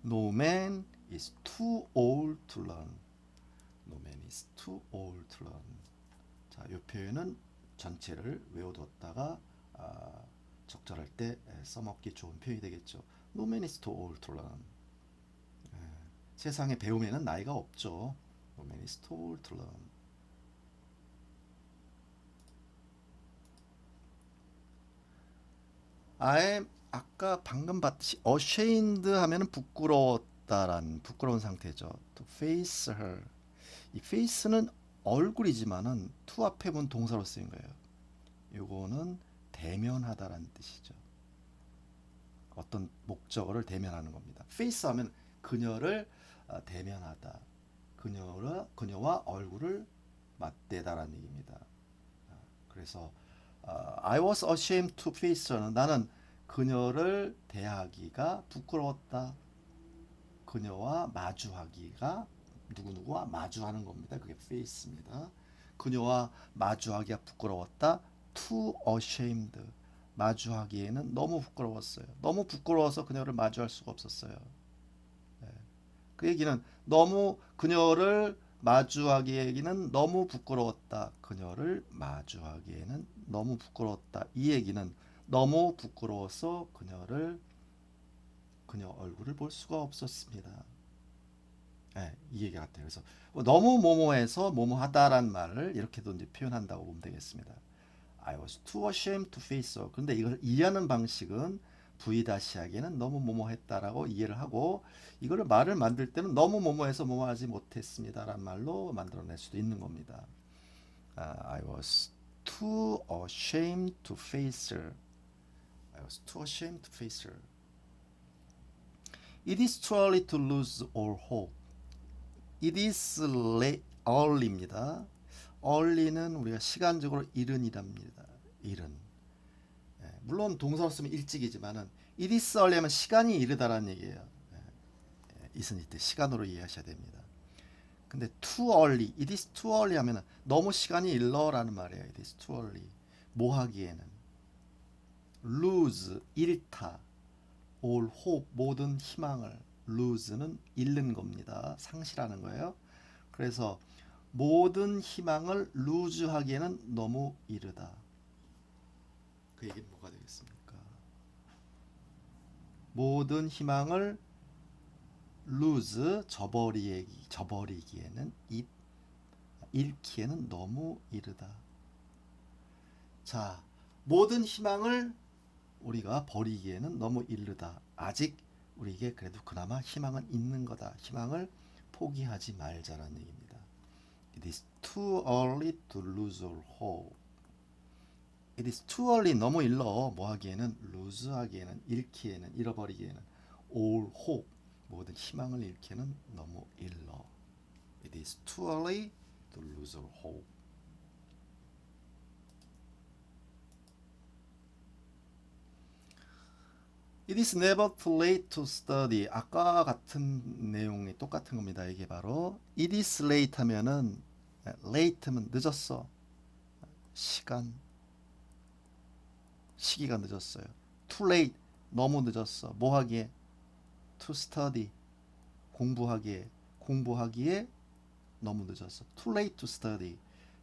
No man is too old to run. No man is too old to run. 자, 이 표현은 전체를 외워뒀다가 적절할 때 써먹기 좋은 표현이 되겠죠. No man is too old to run. 세상에 배움에는 나이가 없죠. No man is too old to run. 아까 방금 봤듯이 ashamed 하면은 부끄러웠다라는 부끄러운 상태죠. To face her. 이 face는 얼굴이지만은 to 앞에 본 동사로 쓰인 거예요. 요거는 대면하다라는 뜻이죠. 어떤 목적어를 대면하는 겁니다. face 하면 그녀를 대면하다. 그녀와 얼굴을 맞대다라는 얘기입니다. 그래서 I was ashamed to face her는 나는 그녀를 대하기가 부끄러웠다. 그녀와 마주하기가 누구누구와 마주하는 겁니다. 그게 face입니다. 그녀와 마주하기가 부끄러웠다. too ashamed. 마주하기에는 너무 부끄러웠어요. 너무 부끄러워서 그녀를 마주할 수가 없었어요. 그 얘기는 너무 그녀를 마주하기에는 너무 부끄러웠다. 그녀를 마주하기에는 너무 부끄러웠다. 이 얘기는 너무 부끄러워서 그녀 얼굴을 볼 수가 없었습니다. 이 얘기 같아요. 그래서 너무 뭐뭐해서 뭐뭐하다라는 말을 이렇게도 이제 표현한다고 보면 되겠습니다. I was too ashamed to face her. 근데 이걸 이해하는 방식은 V-하기에는 너무 뭐뭐했다라고 이해를 하고 이거를 말을 만들 때는 너무 뭐뭐해서 뭐뭐하지 못했습니다라는 말로 만들어낼 수도 있는 겁니다. I was too ashamed to face her. I was too ashamed to face her. It is too early to lose all hope. It is early입니다. early는 우리가 시간적으로 이른이랍니다. 이른. 물론 동사로 쓰면 일찍이지만은 it is early 하면 시간이 이르다라는 얘기예요. isn't it 시간으로 이해하셔야 됩니다. 근데 too early, it is too early 하면은 너무 시간이 일러라는 말이에요. It is too early. 뭐 하기에는 lose 잃다, all hope 모든 희망을 lose는 잃는 겁니다. 상실하는 거예요. 그래서 모든 희망을 lose 하기에는 너무 이르다. 그 얘기는 뭐가 되겠습니까? 모든 희망을 lose 저버리기에는 잃기에는 너무 이르다. 자, 모든 희망을 우리가 버리기에는 너무 이르다. 아직 우리에게 그래도 그나마 희망은 있는 거다. 희망을 포기하지 말자라는 얘기입니다. It is too early to lose all hope. It is too early 너무 일러 뭐 하기에는 lose 하기에는 잃기에는 잃어버리기에는 all hope 모든 희망을 잃기에는 너무 일러. It is too early to lose all hope. It is never too late to study. 아까 같은 내용이 똑같은 겁니다. 이게 바로 it is late 하면은 late면 늦었어. 시기가 늦었어요. too late 너무 늦었어. 뭐 하기에? to study 공부하기에 너무 늦었어. too late to study.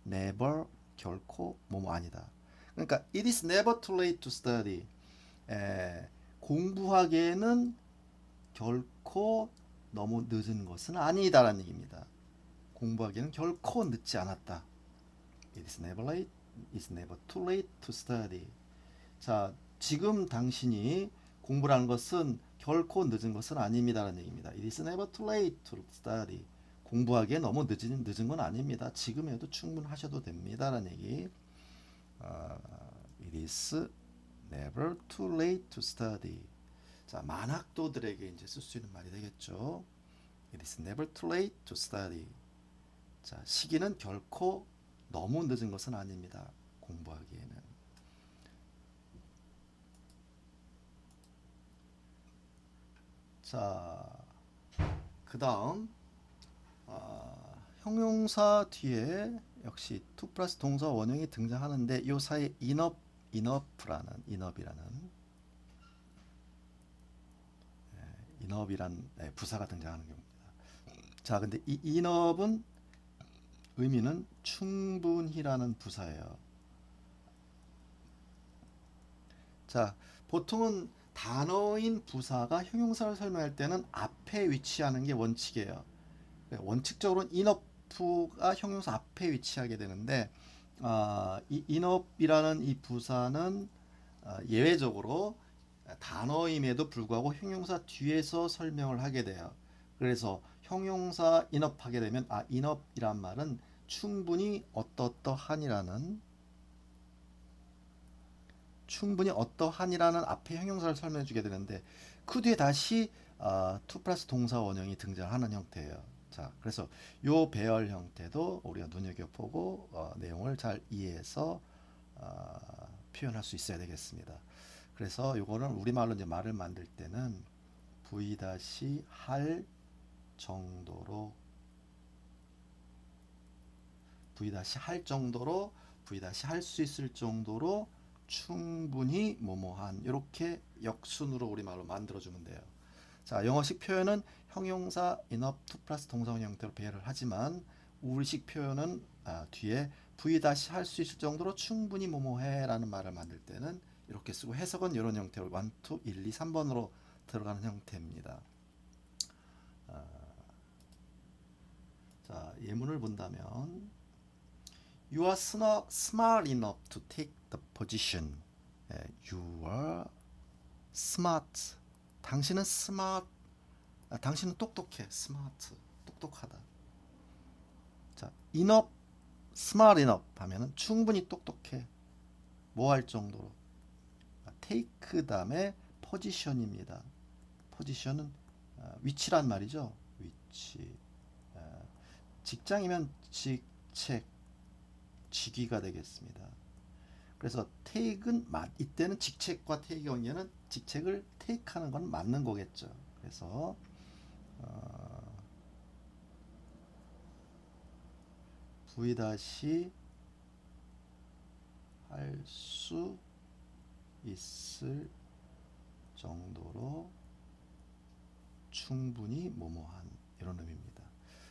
never 결코 뭐뭐 아니다. 그러니까 it is never too late to study. 공부하기에는 결코 너무 늦은 것은 아니다라는 얘기입니다. 공부하기에는 결코 늦지 않았다. It is never late, it's never too late to study. 자, 지금 당신이 공부라는 것은 결코 늦은 것은 아닙니다라는 얘기입니다. It is never too late to study. 공부하기에 너무 늦은 건 아닙니다. 지금에도 충분하셔도 됩니다라는 얘기. It is never too late to study. 자, 만학도들에게 이제 쓸 수 있는 말이 되겠죠. It is never too late to study. 자, 시기는 결코 너무 늦은 것은 아닙니다. 공부하기에는. 자, 그 다음 형용사 뒤에 역시 to 플러스 동사 원형이 등장하는데 이 사이에 enough이라는 enough이란 부사가 등장하는 경우입니다. 자, 근데 이 enough은 의미는 충분히라는 부사예요. 자, 보통은 단어인 부사가 형용사를 설명할 때는 앞에 위치하는 게 원칙이에요. 원칙적으로는 enough가 형용사 앞에 위치하게 되는데 이 enough이라는 이 부사는 예외적으로 단어임에도 불구하고 형용사 뒤에서 설명을 하게 돼요. 그래서 형용사 enough 하게 되면 enough이란 말은 충분히 어떠어떠한이라는 앞에 형용사를 설명해 주게 되는데 그 뒤에 다시 to 플러스 동사 원형이 등장하는 형태예요. 자, 그래서 요 배열 형태도 우리가 눈여겨보고 내용을 잘 이해해서 표현할 수 있어야 되겠습니다. 그래서 요거는 우리말로 이제 말을 만들 때는 v-할 정도로 v-할 정도로 v-할 수 있을 정도로 충분히 뭐뭐한 이렇게 역순으로 우리말로 만들어주면 돼요. 자, 영어식 표현은 형용사 enough to 플러스 동사원 형태로 배열을 하지만 우리식 표현은 뒤에 v-할 수 있을 정도로 충분히 뭐뭐해 라는 말을 만들 때는 이렇게 쓰고 해석은 이런 형태로 1, 2, 1, 2, 3번으로 들어가는 형태입니다. 자, 예문을 본다면 You are smart enough to take the position. You are smart. 당신은 smart. 당신은 똑똑해. smart. 똑똑하다. 자, enough, smart enough 하면은 충분히 똑똑해. 뭐 할 정도로. take 다음에 position입니다. position은 위치란 말이죠. 위치. 직장이면 직책, 직위가 되겠습니다. 그래서 take은 이때는 직책과 take 경우에는 직책을 take하는 건 맞는 거겠죠. 그래서 v-할 수 있을 정도로 충분히 뭐뭐한 이런 의미입니다.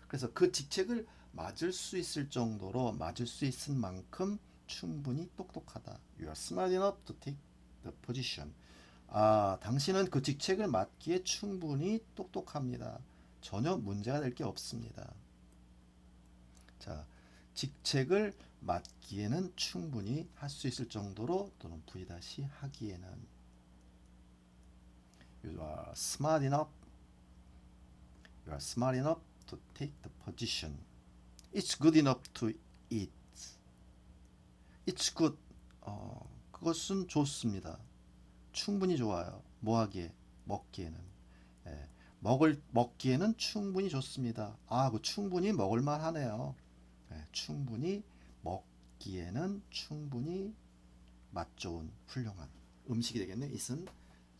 그래서 그 직책을 맞을 수 있을 정도로 맞을 수 있을 만큼 충분히 똑똑하다. You are smart enough to take the position. 당신은 그 직책을 맡기에 충분히 똑똑합니다. 전혀 문제가 될 게 없습니다. 자, 직책을 맡기에는 충분히 할 수 있을 정도로 또는 v-하기에는 You are smart enough. You are smart enough to take the position. It's good enough to eat. It's good. 그것은 좋습니다. 충분히 좋아요. 뭐 하기에? 먹기에는. 먹기에는 충분히 좋습니다. 그 충분히 먹을만 하네요. 충분히 먹기에는 충분히 맛 좋은 훌륭한 음식이 되겠네. it은.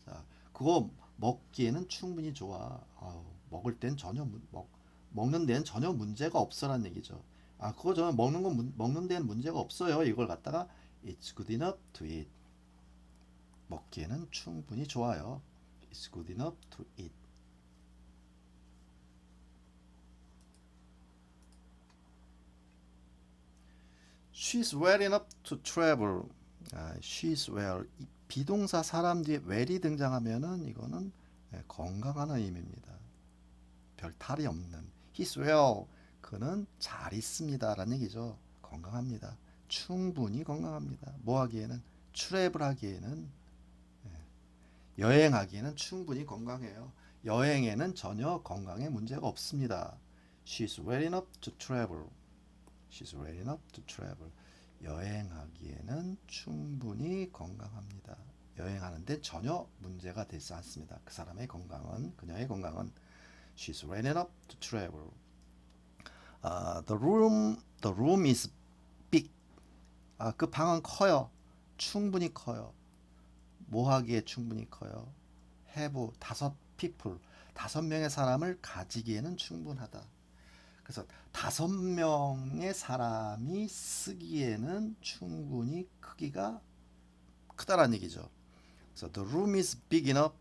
자, 그거 먹기에는 충분히 좋아. 먹을 땐 전혀 먹는 데는 전혀 문제가 없어라는 얘기죠. 그거 저는 먹는 데는 문제가 없어요. 이걸 갖다가 It's good enough to eat. 먹기에는 충분히 좋아요. It's good enough to eat. She's well enough to travel. She's well. 비동사 사람 뒤에 well이 등장하면은 이거는 건강한 의미입니다. 별 탈이 없는. He's well. 그는 잘 있습니다. 라는 얘기죠. 건강합니다. 충분히 건강합니다. 뭐 하기에는? 트래블 하기에는, 여행하기에는 충분히 건강해요. 여행에는 전혀 건강에 문제가 없습니다. She's well enough to travel. She's well enough to travel. 여행하기에는 충분히 건강합니다. 여행하는데 전혀 문제가 되지 않습니다. 그 사람의 건강은, 그녀의 건강은. She's well enough to travel. The room is big. 그 방은 커요. 충분히 커요. 뭐 하기에 충분히 커요? have 5 people. 5명의 사람을 가지기에는 충분하다. 그래서 5명의 사람이 쓰기에는 충분히 크기가 크다라는 얘기죠. 그래서 the room is big enough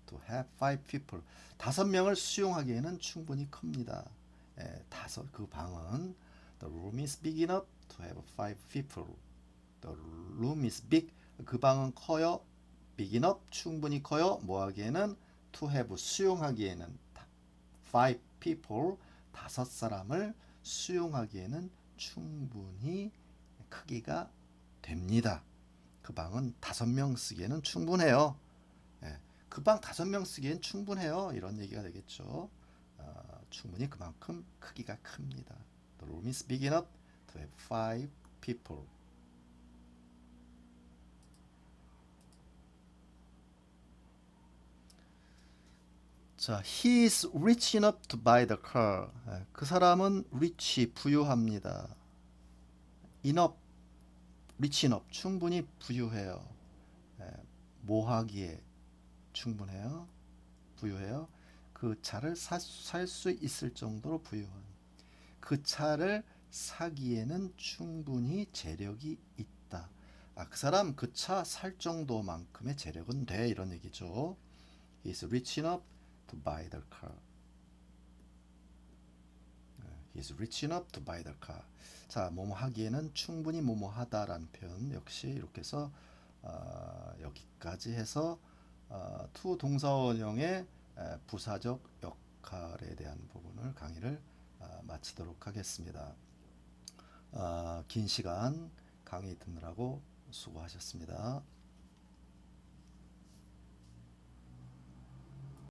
to have five people. 5명을 수용하기에는 충분히 큽니다. 그 방은 the room is big enough to have five people. The room is big. 그 방은 커요. big enough 충분히 커요. 뭐 하기에는 to have 수용하기에는 five people 5사람을 수용하기에는 충분히 크기가 됩니다. 그 방은 5명 쓰기에는 충분해요. 그 방 5명 쓰기엔 충분해요. 이런 얘기가 되겠죠. 충분히 그만큼 크기가 큽니다. The room is big enough to have five people. 자, he is rich enough to buy the car. 그 사람은 rich, 부유합니다. enough, rich enough, 충분히 부유해요. 뭐 하기에 충분해요? 부유해요. 그 차를 살 수 있을 정도로 부유한. 그 차를 사기에는 충분히 재력이 있다. 그 사람 그 차 살 정도만큼의 재력은 돼. 이런 얘기죠. He is rich enough to buy the car. He is rich enough to buy the car. 자, 뭐뭐 하기에는 충분히 뭐뭐 하다라는 표현 역시 이렇게 해서 여기까지 해서 to 동사원형의 부사적 역할에 대한 부분을 강의를 마치도록 하겠습니다. 긴 시간 강의 듣느라고 수고하셨습니다.